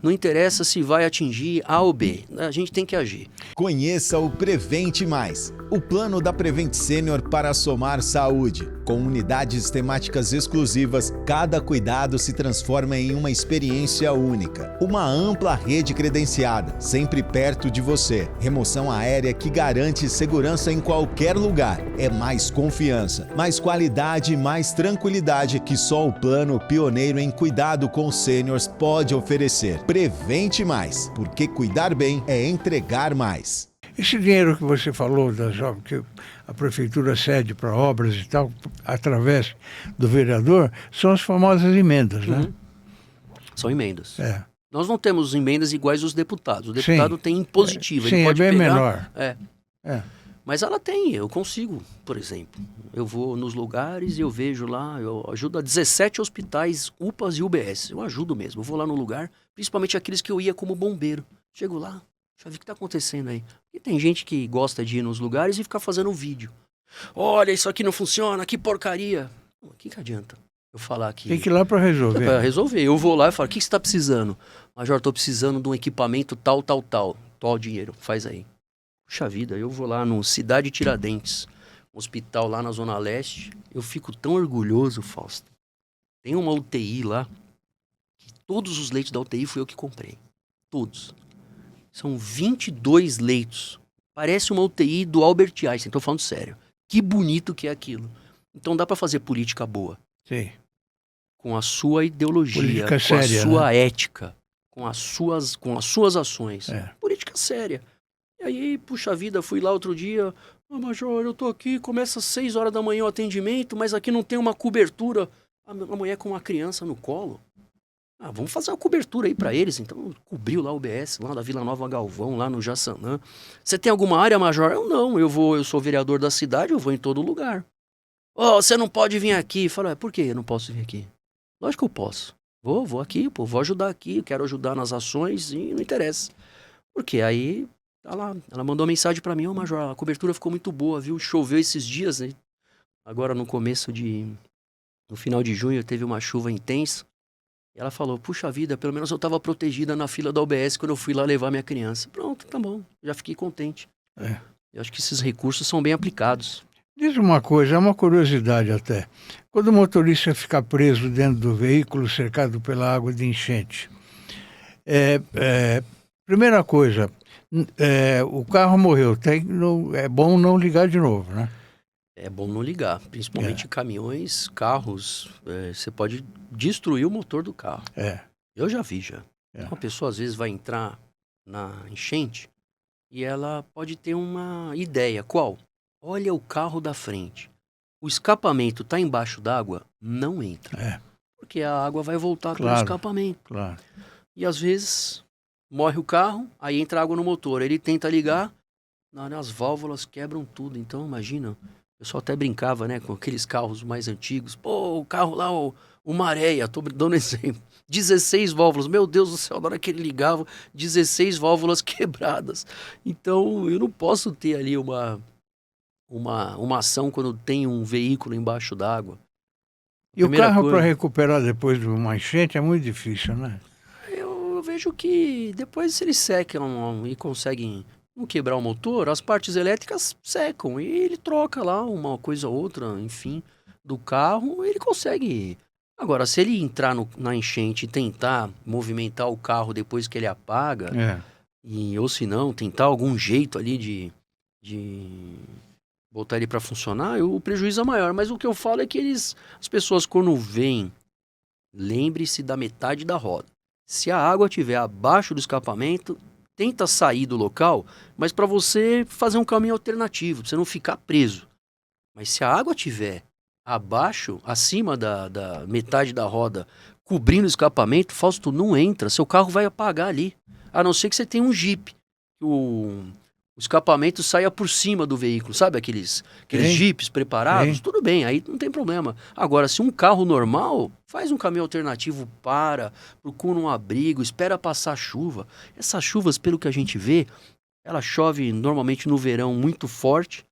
Não interessa se vai atingir A ou B, a gente tem que agir. Conheça o Prevente Mais, o plano da Prevent Senior para somar saúde. Com unidades temáticas exclusivas, cada cuidado se transforma em uma experiência única. Uma ampla rede credenciada, sempre perto de você. Remoção aérea que garante segurança em qualquer lugar. É mais confiança, mais qualidade e mais tranquilidade que só o plano pioneiro em cuidado com sêniors pode oferecer. Prevente Mais, porque cuidar bem é entregar mais. Esse dinheiro que você falou, que a prefeitura cede para obras e tal, através do vereador, são as famosas emendas, né? São emendas. Nós não temos emendas iguais aos deputados. O deputado tem impositiva. Sim, ele pode é bem pegar, menor. Mas ela tem, eu consigo, por exemplo. Eu vou nos lugares e eu vejo lá, eu ajudo a 17 hospitais, UPAs e UBS. Eu ajudo mesmo, eu vou lá no lugar, principalmente aqueles que eu ia como bombeiro. Chego lá, já vi o que está acontecendo aí. E tem gente que gosta de ir nos lugares e ficar fazendo vídeo. Olha, isso aqui não funciona, que porcaria. O que adianta eu falar aqui? Tem que ir lá para resolver. Para resolver. Eu vou lá e falo, o que você está precisando? Major, estou precisando de um equipamento tal. Qual o dinheiro? Faz aí. Puxa vida, eu vou lá no Cidade Tiradentes, um hospital lá na Zona Leste. Eu fico tão orgulhoso, Fausto. Tem uma UTI lá, que todos os leitos da UTI fui eu que comprei. Todos. São 22 leitos. Parece uma UTI do Albert Einstein, tô falando sério. Que bonito que é aquilo. Então dá para fazer política boa. Sim. Com a sua ideologia, política com séria, a sua né? ética, com as suas ações. Política séria. E aí, puxa vida, fui lá outro dia. Major, eu tô aqui, começa às 6 horas da manhã o atendimento, mas aqui não tem uma cobertura. A mulher com uma criança no colo. Vamos fazer uma cobertura aí pra eles. Então, cobriu lá o UBS, lá da Vila Nova Galvão, lá no Jaçanã. Você tem alguma área, Major? Eu não, eu sou vereador da cidade, eu vou em todo lugar. Você não pode vir aqui. Fala, por que eu não posso vir aqui? Lógico que eu posso. Vou aqui, vou ajudar aqui, quero ajudar nas ações e não interessa. Porque aí, tá lá, ela mandou mensagem pra mim, Major, a cobertura ficou muito boa, viu? Choveu esses dias, né? Agora no final de junho teve uma chuva intensa. E ela falou, puxa vida, pelo menos eu estava protegida na fila da UBS quando eu fui lá levar minha criança. Pronto, tá bom, já fiquei contente. Eu acho que esses recursos são bem aplicados. Diz uma coisa, é uma curiosidade até. Quando o motorista fica preso dentro do veículo cercado pela água de enchente, primeira coisa, o carro morreu, é bom não ligar de novo, né? É bom não ligar, principalmente caminhões, carros, você pode destruir o motor do carro. Eu já vi já. Uma pessoa às vezes vai entrar na enchente e ela pode ter uma ideia. Qual? Olha o carro da frente. O escapamento está embaixo d'água, não entra. Porque a água vai voltar pelo escapamento. Claro. E às vezes morre o carro, aí entra água no motor. Ele tenta ligar, as válvulas quebram tudo. Então, imagina, o pessoal até brincava, né, com aqueles carros mais antigos. Pô, o carro lá, o Maréia, tô dando exemplo. 16 válvulas, meu Deus do céu, na hora que ele ligava, 16 válvulas quebradas. Então, eu não posso ter ali uma ação quando tem um veículo embaixo d'água. E o carro para recuperar depois de uma enchente é muito difícil, né? Eu vejo que depois, se eles secam e conseguem não quebrar o motor, as partes elétricas secam e ele troca lá uma coisa ou outra, enfim, do carro, ele consegue. Agora, se ele entrar na enchente e tentar movimentar o carro depois que ele apaga, ou se não, tentar algum jeito ali de botar ele para funcionar, o prejuízo é maior. Mas o que eu falo é que as pessoas quando vêm, lembre-se da metade da roda. Se a água estiver abaixo do escapamento, tenta sair do local, mas para você fazer um caminho alternativo, pra você não ficar preso. Mas se a água estiver abaixo, acima da metade da roda, cobrindo o escapamento, Fausto, não entra, seu carro vai apagar ali. A não ser que você tenha um Jeep. O escapamento saia por cima do veículo, sabe aqueles Jeeps preparados? Tudo bem, aí não tem problema. Agora, se um carro normal, faz um caminho alternativo, procura um abrigo, espera passar a chuva. Essas chuvas, pelo que a gente vê, ela chove normalmente no verão muito forte,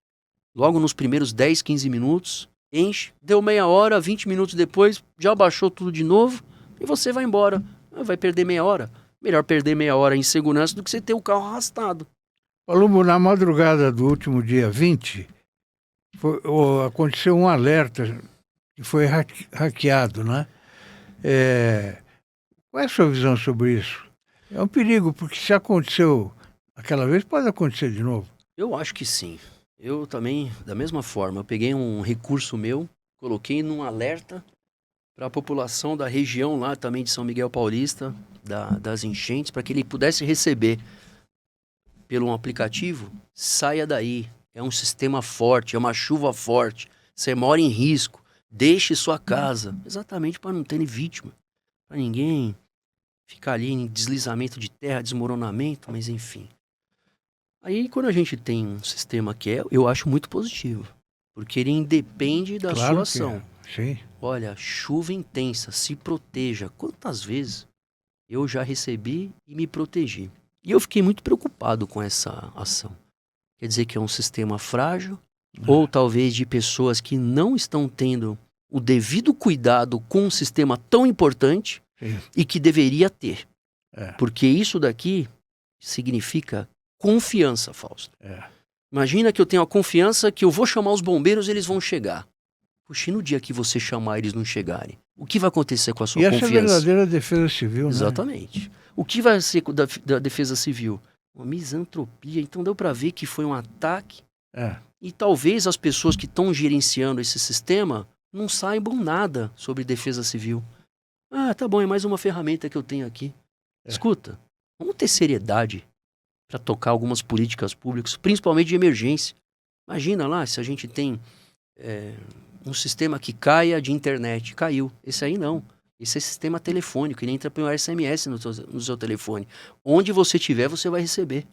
logo nos primeiros 10, 15 minutos, enche, deu meia hora, 20 minutos depois, já baixou tudo de novo e você vai embora. Vai perder meia hora. Melhor perder meia hora em segurança do que você ter o carro arrastado. Palumbo, na madrugada do último dia 20, aconteceu um alerta que foi hackeado, né? Qual é a sua visão sobre isso? É um perigo, porque se aconteceu aquela vez, pode acontecer de novo. Eu acho que sim. Eu também, da mesma forma, eu peguei um recurso meu, coloquei num alerta para a população da região lá também de São Miguel Paulista, das enchentes, para que ele pudesse receber pelo um aplicativo, saia daí. É um sistema forte, é uma chuva forte. Você mora em risco. Deixe sua casa. Exatamente para não ter vítima. Para ninguém ficar ali em deslizamento de terra, desmoronamento, mas enfim. Aí quando a gente tem um sistema eu acho muito positivo. Porque ele independe da sua ação. Sim. Olha, chuva intensa, se proteja. Quantas vezes eu já recebi e me protegi? E eu fiquei muito preocupado com essa ação. Quer dizer que é um sistema frágil, ou talvez de pessoas que não estão tendo o devido cuidado com um sistema tão importante e que deveria ter. Porque isso daqui significa confiança, Fausto. Imagina que eu tenho a confiança que eu vou chamar os bombeiros e eles vão chegar. Puxa, e no dia que você chamar eles não chegarem, o que vai acontecer com a sua confiança? E essa é a verdadeira defesa civil, né? Exatamente. O que vai ser da defesa civil? Uma misantropia. Então deu para ver que foi um ataque. E talvez as pessoas que estão gerenciando esse sistema não saibam nada sobre defesa civil. Ah, tá bom, é mais uma ferramenta que eu tenho aqui. Escuta, vamos ter seriedade para tocar algumas políticas públicas, principalmente de emergência. Imagina lá se a gente tem um sistema que caia de internet. Caiu. Esse aí não. Esse é sistema telefônico, ele entra pelo SMS no seu telefone. Onde você estiver, você vai receber.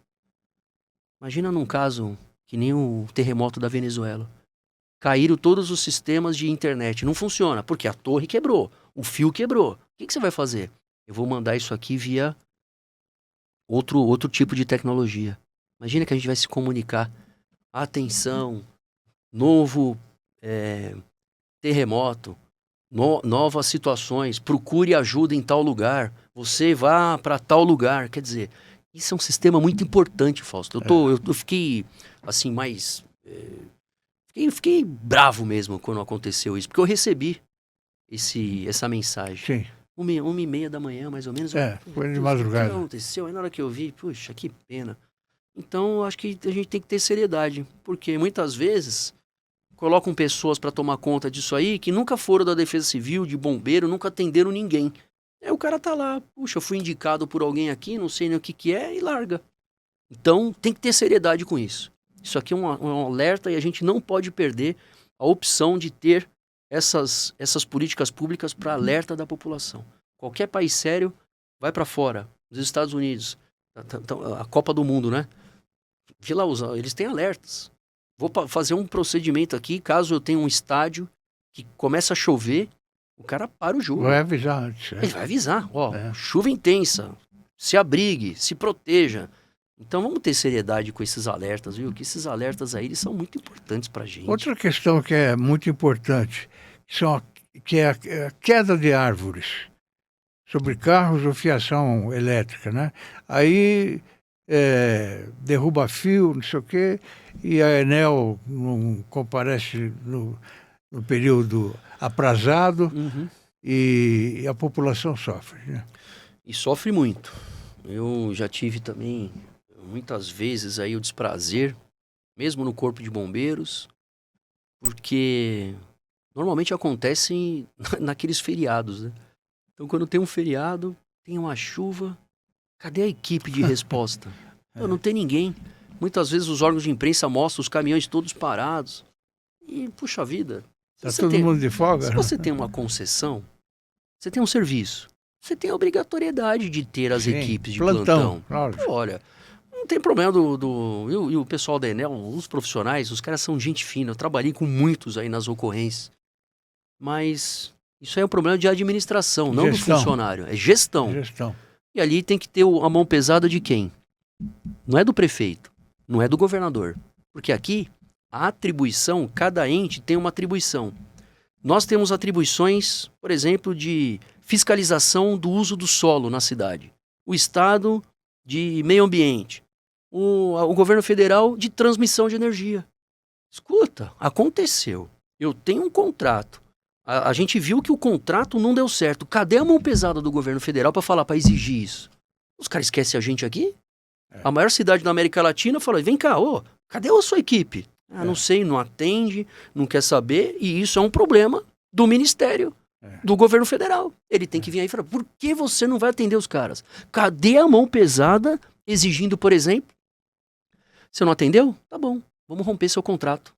Imagina num caso que nem o terremoto da Venezuela. Caíram todos os sistemas de internet. Não funciona, porque a torre quebrou, o fio quebrou. O que você vai fazer? Eu vou mandar isso aqui via outro tipo de tecnologia. Imagina que a gente vai se comunicar. Atenção, novo terremoto. Novas situações, procure ajuda em tal lugar, você vá para tal lugar. Quer dizer, isso é um sistema muito importante, Fausto. Eu fiquei assim mais fiquei bravo mesmo quando aconteceu isso, porque eu recebi essa mensagem. Sim. 1h30 da manhã, mais ou menos. Foi de madrugada. O que aconteceu? Aí na hora que eu vi, puxa, que pena. Então, acho que a gente tem que ter seriedade, porque muitas vezes colocam pessoas para tomar conta disso aí que nunca foram da defesa civil, de bombeiro, nunca atenderam ninguém. Aí o cara tá lá, puxa, eu fui indicado por alguém aqui, não sei nem o que é, e larga. Então tem que ter seriedade com isso. Isso aqui é um alerta e a gente não pode perder a opção de ter essas políticas públicas para alerta da população. Qualquer país sério vai para fora. Os Estados Unidos, a Copa do Mundo, né? Vi lá, eles têm alertas. Vou fazer um procedimento aqui, caso eu tenha um estádio que começa a chover, o cara para o jogo. Vai avisar antes. Ele vai avisar, chuva intensa, se abrigue, se proteja. Então vamos ter seriedade com esses alertas, viu? Que esses alertas aí, eles são muito importantes pra gente. Outra questão que é muito importante, que é a queda de árvores sobre carros ou fiação elétrica, né? Aí derruba fio, não sei o quê, e a Enel não comparece no período aprazado, e a população sofre, né? E sofre muito. Eu já tive também, muitas vezes, aí o desprazer, mesmo no Corpo de Bombeiros, porque normalmente acontece naqueles feriados, né? Então, quando tem um feriado, tem uma chuva, cadê a equipe de resposta? Não tem ninguém. Muitas vezes os órgãos de imprensa mostram os caminhões todos parados. E, puxa vida... Está todo mundo de folga? Se você tem uma concessão, você tem um serviço, você tem a obrigatoriedade de ter as equipes de plantão. Olha, não tem problema e o pessoal da Enel, os profissionais, os caras são gente fina. Eu trabalhei com muitos aí nas ocorrências. Mas isso aí é um problema de administração, não do funcionário. É gestão. E ali tem que ter a mão pesada de quem? Não é do prefeito, não é do governador. Porque aqui... a atribuição, cada ente tem uma atribuição. Nós temos atribuições, por exemplo, de fiscalização do uso do solo na cidade. O Estado de meio ambiente. O governo federal de transmissão de energia. Escuta, aconteceu. Eu tenho um contrato. A gente viu que o contrato não deu certo. Cadê a mão pesada do governo federal para falar, para exigir isso? Os caras esquecem a gente aqui? A maior cidade da América Latina falou, vem cá, cadê a sua equipe? Não sei, não atende, não quer saber, e isso é um problema do Ministério, do governo federal. Ele tem que vir aí e falar, por que você não vai atender os caras? Cadê a mão pesada exigindo, por exemplo, você não atendeu? Tá bom, vamos romper seu contrato.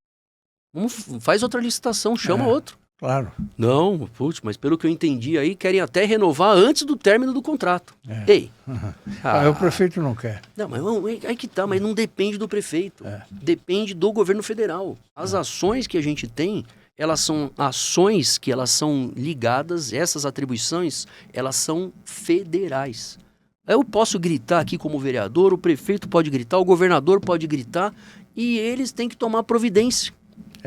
Faz outra licitação, chama outro. Claro. Não, putz, mas pelo que eu entendi aí, querem até renovar antes do término do contrato. Ei. O prefeito não quer. Não, mas aí que tá, mas não depende do prefeito. Depende do governo federal. As ações que a gente tem, elas são ações que elas são ligadas, essas atribuições, elas são federais. Eu posso gritar aqui como vereador, o prefeito pode gritar, o governador pode gritar, e eles têm que tomar providência.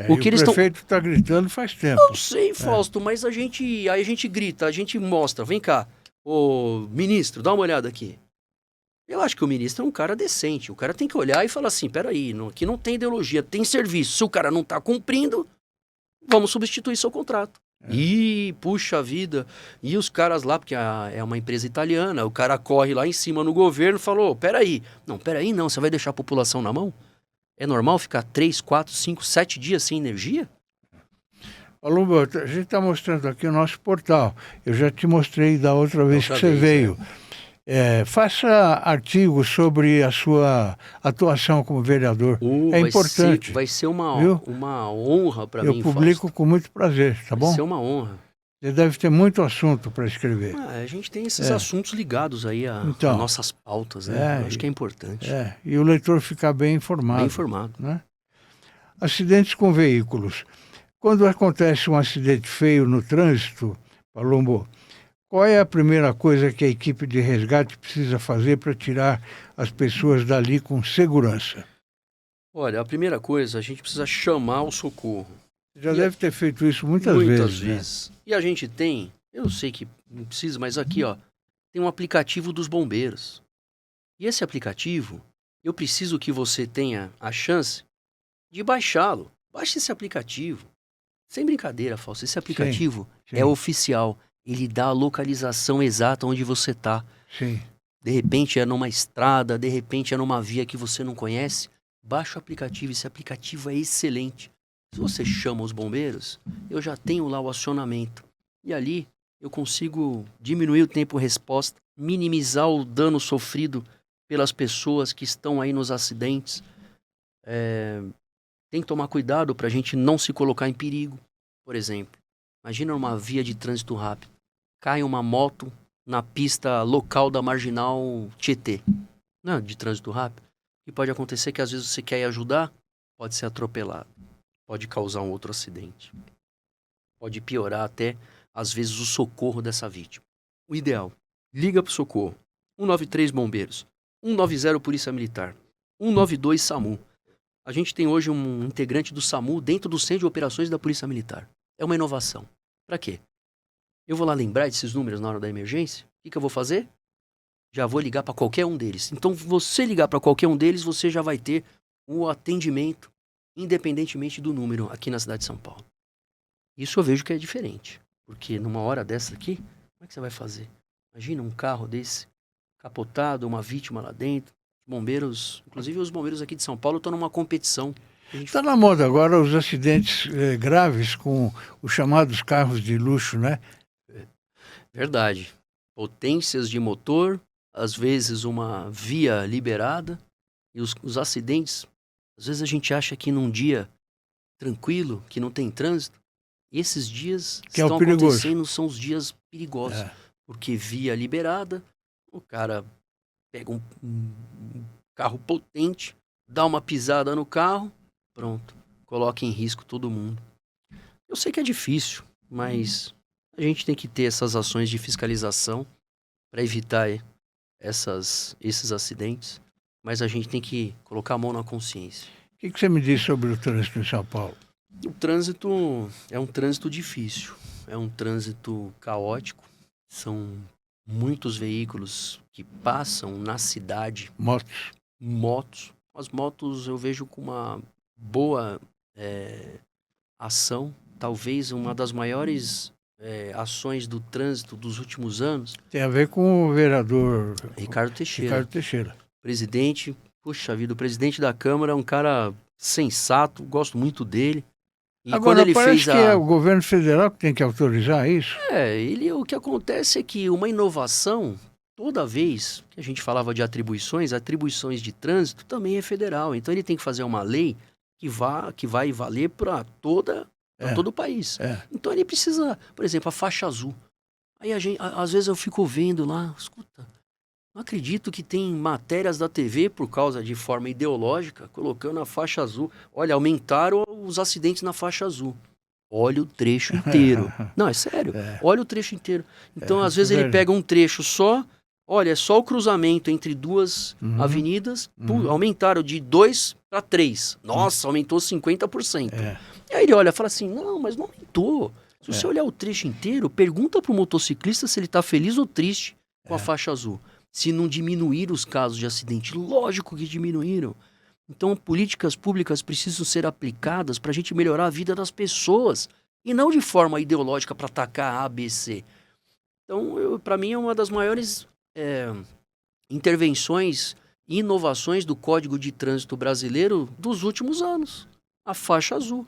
O prefeito está gritando faz tempo. Eu sei, Fausto, mas aí a gente grita, a gente mostra. Vem cá, ô ministro, dá uma olhada aqui. Eu acho que o ministro é um cara decente. O cara tem que olhar e falar assim, peraí, aqui não tem ideologia, tem serviço. Se o cara não está cumprindo, vamos substituir seu contrato. Ih, puxa vida. E os caras lá, porque é uma empresa italiana, o cara corre lá em cima no governo e falou, peraí. Não, você vai deixar a população na mão? É normal ficar 3, 4, 5, 7 dias sem energia? Palumbo, a gente está mostrando aqui o nosso portal. Eu já te mostrei da outra vez que você veio. Faça artigos sobre a sua atuação como vereador. É importante. Vai ser uma honra para mim, Eu publico Fausto. Com muito prazer, tá bom? Vai ser uma honra. Você deve ter muito assunto para escrever. A gente tem esses assuntos ligados aí a nossas pautas, né? Eu acho que é importante. E o leitor ficar bem informado. Bem informado. Né? Acidentes com veículos. Quando acontece um acidente feio no trânsito, Palumbo, qual é a primeira coisa que a equipe de resgate precisa fazer para tirar as pessoas dali com segurança? Olha, a primeira coisa, a gente precisa chamar o socorro. Já deve ter feito isso muitas vezes. Né? E a gente tem, eu sei que não precisa, mas aqui, tem um aplicativo dos bombeiros. E esse aplicativo, eu preciso que você tenha a chance de baixá-lo. Baixe esse aplicativo. Sem brincadeira, Fausto, esse aplicativo é oficial. Ele dá a localização exata onde você está. Sim. De repente é numa estrada, de repente é numa via que você não conhece. Baixa o aplicativo, esse aplicativo é excelente. Se você chama os bombeiros, eu já tenho lá o acionamento. E ali eu consigo diminuir o tempo de resposta, minimizar o dano sofrido pelas pessoas que estão aí nos acidentes. Tem que tomar cuidado para a gente não se colocar em perigo. Por exemplo, imagina uma via de trânsito rápido. Cai uma moto na pista local da Marginal Tietê. Não, de trânsito rápido. que pode acontecer que às vezes você quer ir ajudar, pode ser atropelado, pode causar um outro acidente, pode piorar até, às vezes, o socorro dessa vítima. O ideal, liga para o socorro, 193 Bombeiros, 190 Polícia Militar, 192 SAMU. A gente tem hoje um integrante do SAMU dentro do Centro de Operações da Polícia Militar. É uma inovação. Para quê? Eu vou lá lembrar desses números na hora da emergência, o que eu vou fazer? Já vou ligar para qualquer um deles. Então, você ligar para qualquer um deles, você já vai ter o atendimento, independentemente do número, aqui na cidade de São Paulo. Isso eu vejo que é diferente. Porque numa hora dessa aqui, como é que você vai fazer? Imagina um carro desse, capotado, uma vítima lá dentro. Bombeiros, inclusive os bombeiros aqui de São Paulo, estão numa competição. Está na moda agora os acidentes graves com os chamados carros de luxo, né? Verdade. Potências de motor, às vezes uma via liberada, e os acidentes, às vezes a gente acha que num dia tranquilo, que não tem trânsito, esses dias que estão acontecendo são os dias perigosos, porque via liberada, o cara pega um carro potente, dá uma pisada no carro, pronto, coloca em risco todo mundo. Eu sei que é difícil, mas a gente tem que ter essas ações de fiscalização para evitar esses acidentes, mas a gente tem que colocar a mão na consciência. O que você me diz sobre o trânsito em São Paulo? O trânsito é um trânsito difícil, é um trânsito caótico, são muitos veículos que passam na cidade. Motos. As motos eu vejo com uma boa ação, talvez uma das maiores ações do trânsito dos últimos anos. Tem a ver com o vereador Ricardo Teixeira. Presidente, puxa vida, o presidente da Câmara é um cara sensato, gosto muito dele. E agora, ele parece que é o governo federal que tem que autorizar isso. O que acontece é que uma inovação, toda vez que a gente falava de atribuições de trânsito também é federal. Então ele tem que fazer uma lei que vai valer para todo o país. Então ele precisa, por exemplo, a faixa azul. Aí às vezes eu fico vendo lá, escuta, não acredito que tem matérias da TV por causa de forma ideológica, colocando a faixa azul. Olha, aumentaram os acidentes na faixa azul. Olha o trecho inteiro. Não, é sério. Olha o trecho inteiro. Então, às vezes, ele pega um trecho só. Olha, é só o cruzamento entre duas avenidas. Aumentaram de 2 para 3. Nossa, aumentou 50%. E aí ele olha e fala assim, não, mas não aumentou. Se você olhar o trecho inteiro, pergunta para o motociclista se ele está feliz ou triste com a faixa azul. Se não diminuir os casos de acidente. Lógico que diminuíram. Então, políticas públicas precisam ser aplicadas para a gente melhorar a vida das pessoas. E não de forma ideológica para atacar A, B, C. Então, para mim, é uma das maiores intervenções e inovações do Código de Trânsito Brasileiro dos últimos anos. A faixa azul.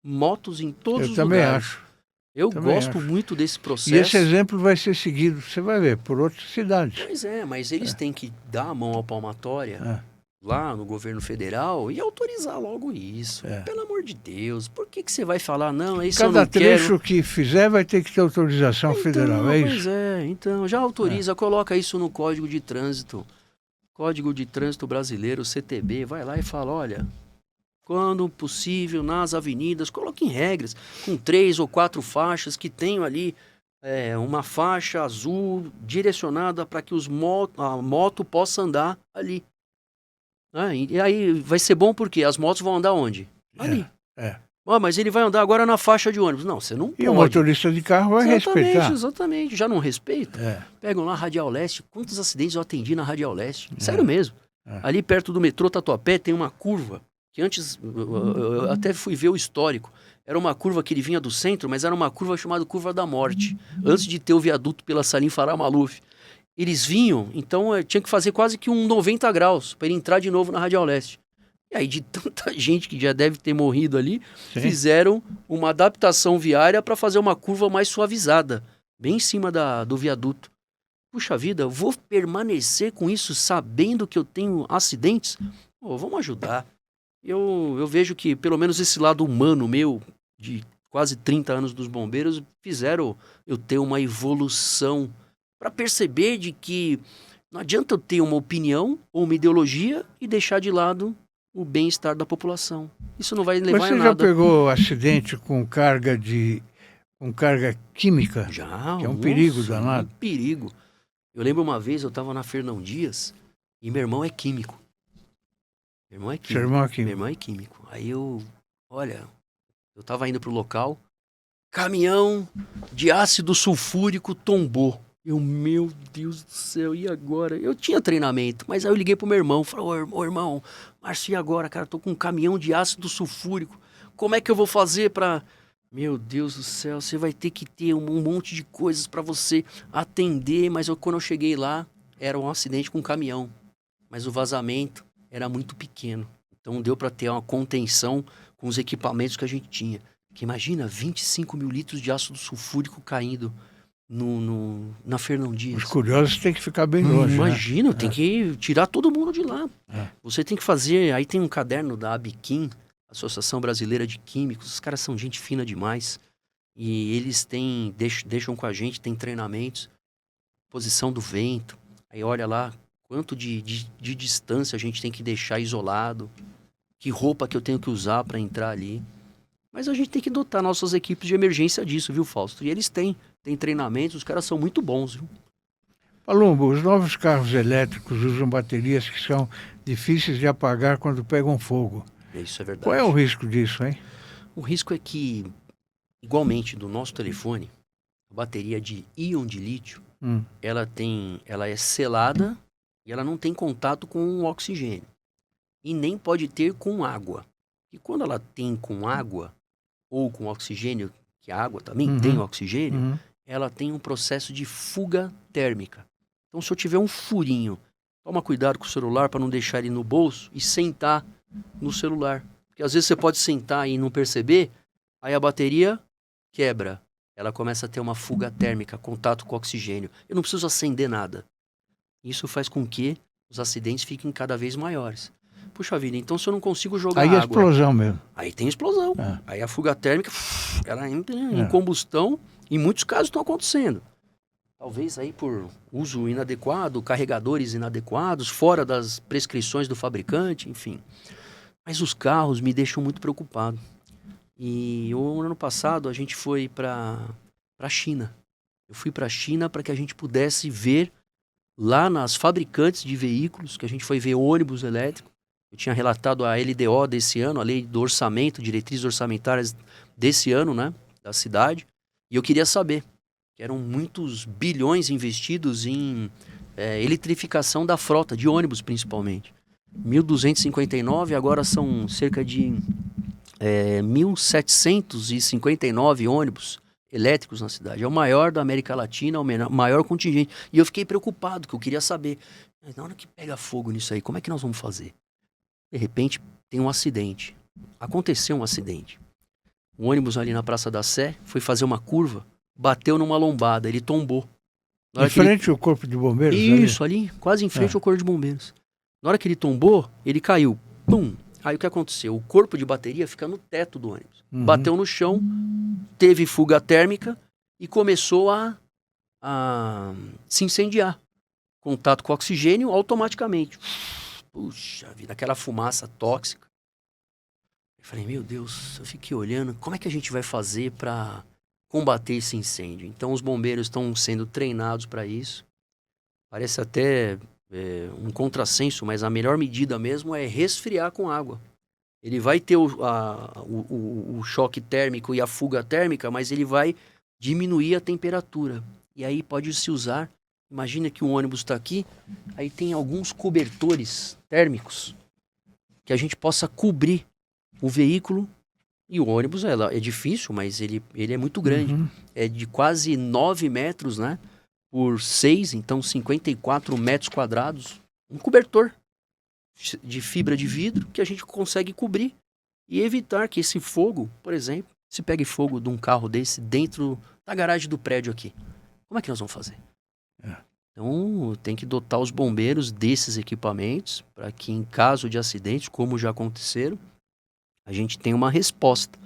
Motos em todos os lugares. Eu também acho. Eu gosto muito desse processo. E esse exemplo vai ser seguido, você vai ver, por outras cidades. Pois mas eles têm que dar a mão à palmatória lá no governo federal e autorizar logo isso. Pelo amor de Deus, por que você vai falar, não, isso eu não quero? Cada trecho que fizer vai ter que ter autorização federal, é isso? Pois então já autoriza, coloca isso no Código de Trânsito. Código de Trânsito Brasileiro, CTB, vai lá e fala, olha, quando possível, nas avenidas, coloquem regras, com 3 ou 4 faixas que tenham ali uma faixa azul direcionada para que a moto possa andar ali. E aí vai ser bom porque as motos vão andar onde? Ali. Mas ele vai andar agora na faixa de ônibus. Não, você não pode. E o motorista de carro vai respeitar. Exatamente, já não respeita. Pegam lá a Radial Leste, quantos acidentes eu atendi na Radial Leste? Sério mesmo. Ali perto do metrô Tatuapé tem uma curva, que antes, eu até fui ver o histórico, era uma curva que ele vinha do centro, mas era uma curva chamada Curva da Morte, antes de ter o viaduto pela Salim Farah Maluf. Eles vinham, então tinha que fazer quase que um 90 graus para ele entrar de novo na Radial Leste. E aí, de tanta gente que já deve ter morrido ali, fizeram uma adaptação viária para fazer uma curva mais suavizada, bem em cima do viaduto. Puxa vida, eu vou permanecer com isso sabendo que eu tenho acidentes? Vamos ajudar. Eu vejo que, pelo menos esse lado humano meu, de quase 30 anos dos bombeiros, fizeram eu ter uma evolução para perceber de que Não adianta eu ter uma opinião ou uma ideologia e deixar de lado o bem-estar da população. Isso não vai levar Você a já nada. pegou acidente com carga química? Já, Que é um perigo nossa, danado. um perigo. Eu lembro uma vez, eu estava na Fernão Dias e meu irmão é químico. Meu irmão é Seu químico. irmão aqui. Meu irmão é químico. Aí eu tava indo pro local, caminhão de ácido sulfúrico tombou. Meu Deus do céu, e agora? Eu tinha treinamento, mas aí eu liguei pro meu irmão, falei, ô irmão, Márcio, e agora, cara? Tô com um caminhão de ácido sulfúrico. Como é que eu vou fazer pra... Meu Deus do céu, você vai ter que ter um monte de coisas pra você atender, mas quando eu cheguei lá, era um acidente com um caminhão. Mas o vazamento era muito pequeno. Então deu pra ter uma contenção com os equipamentos que a gente tinha. Que imagina, 25 mil litros de ácido sulfúrico caindo na Fernão Dias. Os curiosos têm que ficar bem longe, Imagina, né? tem que tirar todo mundo de lá. É. Você tem que fazer... Aí tem um caderno da ABQUIM, Associação Brasileira de Químicos. Os caras são gente fina demais. E eles deixam com a gente, tem treinamentos, posição do vento. Aí olha lá quanto de distância a gente tem que deixar isolado. Que roupa que eu tenho que usar para entrar ali. Mas a gente tem que dotar nossas equipes de emergência disso, viu, Fausto? E eles têm treinamentos, os caras são muito bons, viu? Palumbo, os novos carros elétricos usam baterias que são difíceis de apagar quando pegam fogo. Isso é verdade. Qual é o risco disso, hein? O risco é que, igualmente do nosso telefone, a bateria de íon de lítio, ela é selada e ela não tem contato com o oxigênio. E nem pode ter com água. E quando ela tem com água, ou com oxigênio, que a água também tem oxigênio, ela tem um processo de fuga térmica. Então, se eu tiver um furinho, toma cuidado com o celular para não deixar ele no bolso e sentar no celular. Porque às vezes você pode sentar e não perceber, aí a bateria quebra. Ela começa a ter uma fuga térmica, contato com o oxigênio. Eu não preciso acender nada. Isso faz com que os acidentes fiquem cada vez maiores. Puxa vida, então se eu não consigo jogar Aí é água... explosão mesmo. Aí tem explosão. É. Aí a fuga térmica, ela entra em combustão. Em muitos casos estão acontecendo. Talvez aí por uso inadequado, carregadores inadequados, fora das prescrições do fabricante, enfim. Mas os carros me deixam muito preocupado. E o ano passado a gente foi para a China. Eu fui para a China para que a gente pudesse ver lá nas fabricantes de veículos, que a gente foi ver ônibus elétrico. Eu tinha relatado a LDO desse ano, a lei do orçamento, diretrizes orçamentárias desse ano, né, da cidade. E eu queria saber, que eram muitos bilhões investidos em eletrificação da frota, de ônibus principalmente. 1.259, agora são cerca de 1.759 ônibus elétricos na cidade. É o maior da América Latina, é o maior contingente. E eu fiquei preocupado, que eu queria saber, mas na hora que pega fogo nisso aí, como é que nós vamos fazer? De repente, tem um acidente. Aconteceu um acidente. O ônibus ali na Praça da Sé foi fazer uma curva, bateu numa lombada, ele tombou. Em frente ao Corpo de Bombeiros? Isso, ali, quase em frente ao Corpo de Bombeiros. Na hora que ele tombou, ele caiu. Pum! Aí o que aconteceu? O corpo de bateria fica no teto do ônibus. Bateu no chão, teve fuga térmica e começou a se incendiar. Contato com o oxigênio automaticamente. Puxa vida, aquela fumaça tóxica. Eu falei, meu Deus, eu fiquei olhando, como é que a gente vai fazer para combater esse incêndio? Então os bombeiros estão sendo treinados para isso. Parece até um contrassenso, mas a melhor medida mesmo é resfriar com água. Ele vai ter o choque térmico e a fuga térmica, mas ele vai diminuir a temperatura. E aí pode se usar, imagina que o ônibus está aqui, aí tem alguns cobertores térmicos que a gente possa cobrir o veículo. E o ônibus é difícil, mas ele é muito grande. É de quase 9 metros, né? Por 6, então 54 metros quadrados. Um cobertor de fibra de vidro que a gente consegue cobrir e evitar que esse fogo, por exemplo, se pegue fogo de um carro desse dentro da garagem do prédio aqui. Como é que nós vamos fazer? Então tem que dotar os bombeiros desses equipamentos para que em caso de acidentes, como já aconteceram, a gente tenha uma resposta.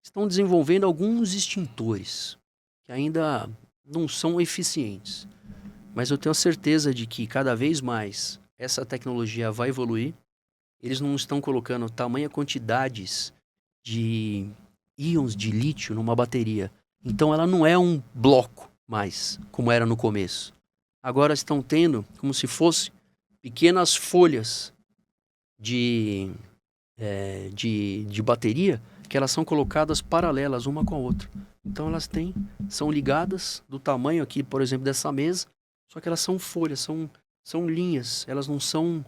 Estão desenvolvendo alguns extintores que ainda não são eficientes. Mas eu tenho certeza de que cada vez mais essa tecnologia vai evoluir. Eles não estão colocando tamanha quantidades de íons de lítio numa bateria. Então ela não é um bloco mais, como era no começo. Agora estão tendo como se fosse pequenas folhas de bateria que elas são colocadas paralelas uma com a outra. Então elas são ligadas do tamanho aqui, por exemplo, dessa mesa, só que elas são folhas, são linhas, elas não são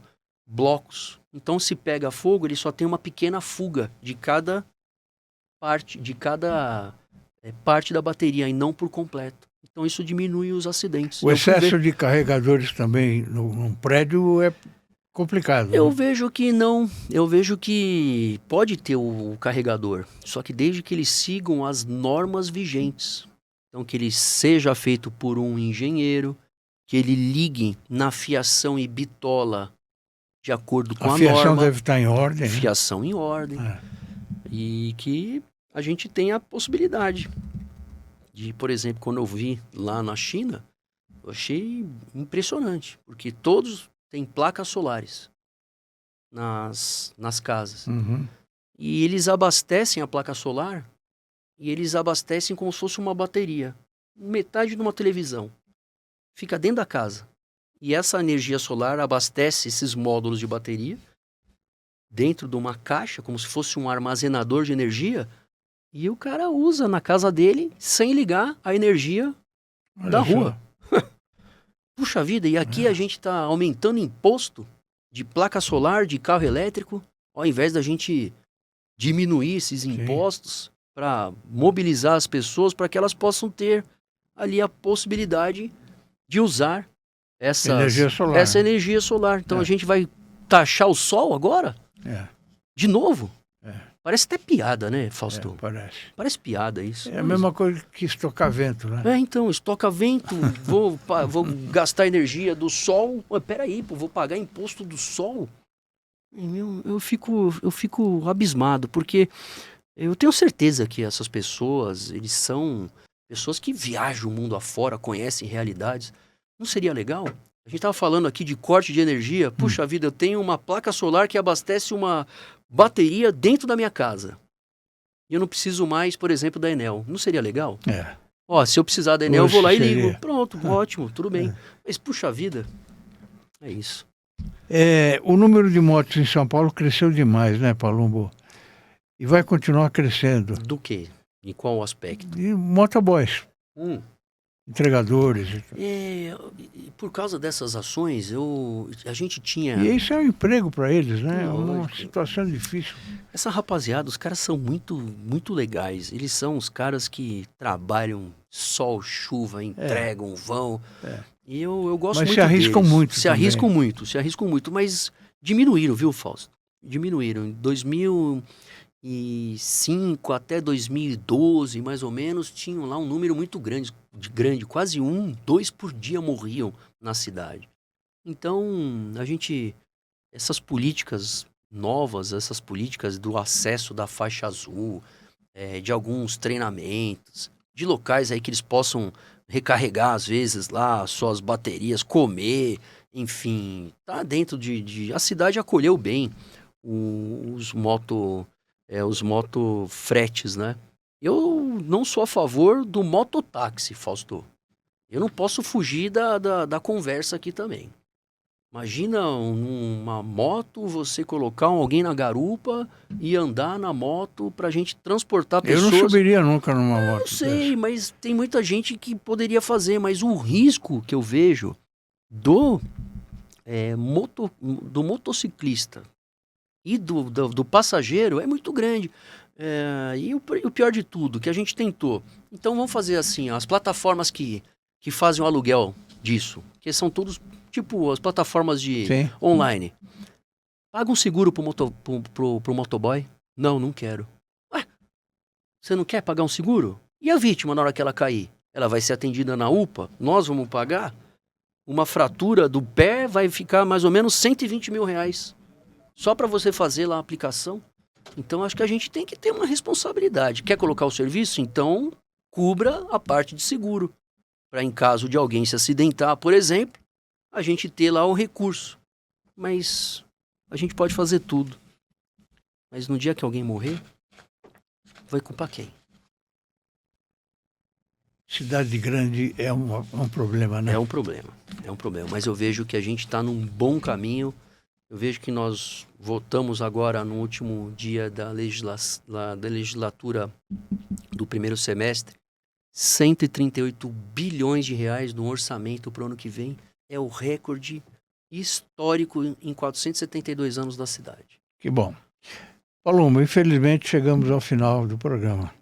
blocos. Então se pega fogo, ele só tem uma pequena fuga de cada parte da bateria e não por completo. Então isso diminui os acidentes. O excesso de carregadores também num prédio é complicado. Eu né? vejo que não. Eu vejo que pode ter o carregador, só que desde que eles sigam as normas vigentes. Então que ele seja feito por um engenheiro, que ele ligue na fiação e bitola de acordo com a norma. A fiação deve estar em ordem. Fiação em ordem. E que a gente tem a possibilidade de, por exemplo, quando eu vi lá na China, eu achei impressionante, porque todos têm placas solares nas casas. Uhum. E eles abastecem a placa solar e eles abastecem como se fosse uma bateria. Metade de uma televisão. Fica dentro da casa. E essa energia solar abastece esses módulos de bateria dentro de uma caixa, como se fosse um armazenador de energia, e o cara usa na casa dele sem ligar a energia da rua. Puxa vida, e aqui a gente está aumentando imposto de placa solar, de carro elétrico, ao invés da gente diminuir esses impostos para mobilizar as pessoas para que elas possam ter ali a possibilidade de usar essa energia solar. Então a gente vai taxar o sol agora? De novo? Parece até piada, né, Fausto? Parece piada isso. É a mesma coisa que estocar vento, né? Então, estoca vento, vou gastar energia do sol. Peraí, vou pagar imposto do sol? Eu fico abismado, porque eu tenho certeza que essas pessoas, eles são pessoas que viajam o mundo afora, conhecem realidades. Não seria legal? A gente estava falando aqui de corte de energia. Puxa vida, eu tenho uma placa solar que abastece uma bateria dentro da minha casa. E eu não preciso mais, por exemplo, da Enel. Não seria legal? Se eu precisar da Enel, eu vou lá e ligo. Pronto, ótimo, tudo bem. Mas, puxa vida, é isso. O número de motos em São Paulo cresceu demais, né, Palumbo? E vai continuar crescendo. Do quê? Em qual aspecto? De motoboys. Entregadores. Por causa dessas ações, a gente tinha... E isso é um emprego para eles, né? É uma situação difícil. Essa rapaziada, os caras são muito, muito legais. Eles são os caras que trabalham sol, chuva, entregam, vão. E eu gosto muito deles. Mas se arriscam muito. Se arriscam muito. Mas diminuíram, viu, Fausto? Diminuíram. Em 2005 até 2012, mais ou menos, tinham lá um número muito grande, quase 2 por dia morriam na cidade. Então, essas políticas novas, essas políticas do acesso da faixa azul, de alguns treinamentos, de locais aí que eles possam recarregar, às vezes, lá suas baterias, comer, enfim, tá dentro a cidade acolheu bem os motofretes, né? Eu não sou a favor do mototáxi, Fausto. Eu não posso fugir da conversa aqui também. Imagina uma moto, você colocar alguém na garupa e andar na moto pra gente transportar pessoas. Eu não subiria nunca numa moto. Eu sei, mas tem muita gente que poderia fazer. Mas o risco que eu vejo do motociclista e do passageiro é muito grande. E o pior de tudo, que a gente tentou. Então vamos fazer assim, as plataformas que fazem o aluguel disso, que são todos, tipo, as plataformas de online. Paga um seguro pro motoboy? Não quero. Ué, você não quer pagar um seguro? E a vítima na hora que ela cair? Ela vai ser atendida na UPA? Nós vamos pagar? Uma fratura do pé vai ficar mais ou menos R$120 mil. Só para você fazer lá a aplicação. Então, acho que a gente tem que ter uma responsabilidade. Quer colocar o serviço? Então, cubra a parte de seguro. para, em caso de alguém se acidentar, por exemplo, a gente ter lá o recurso. Mas a gente pode fazer tudo. Mas no dia que alguém morrer, vai culpar quem? Cidade grande é um problema, né? É um problema. Mas eu vejo que a gente está num bom caminho. Eu vejo que nós votamos agora no último dia da legislatura do primeiro semestre 138 bilhões de reais no orçamento para o ano que vem. É o recorde histórico em 472 anos da cidade. Que bom. Paloma, infelizmente chegamos ao final do programa.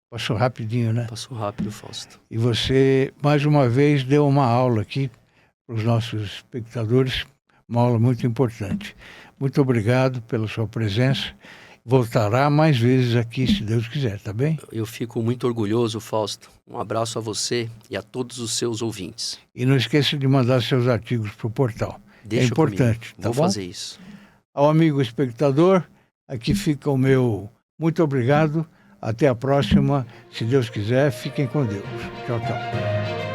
Passou rapidinho, né? Passou rápido, Fausto. E você, mais uma vez, deu uma aula aqui para os nossos espectadores, uma aula muito importante. Muito obrigado pela sua presença. Voltará mais vezes aqui, se Deus quiser, tá bem? Eu fico muito orgulhoso, Fausto. Um abraço a você e a todos os seus ouvintes. E não esqueça de mandar seus artigos para o portal. Deixa é importante, comigo. tá Vou bom? fazer isso. Ao amigo espectador, aqui fica o meu muito obrigado. Até a próxima. Se Deus quiser, fiquem com Deus. Tchau, tchau.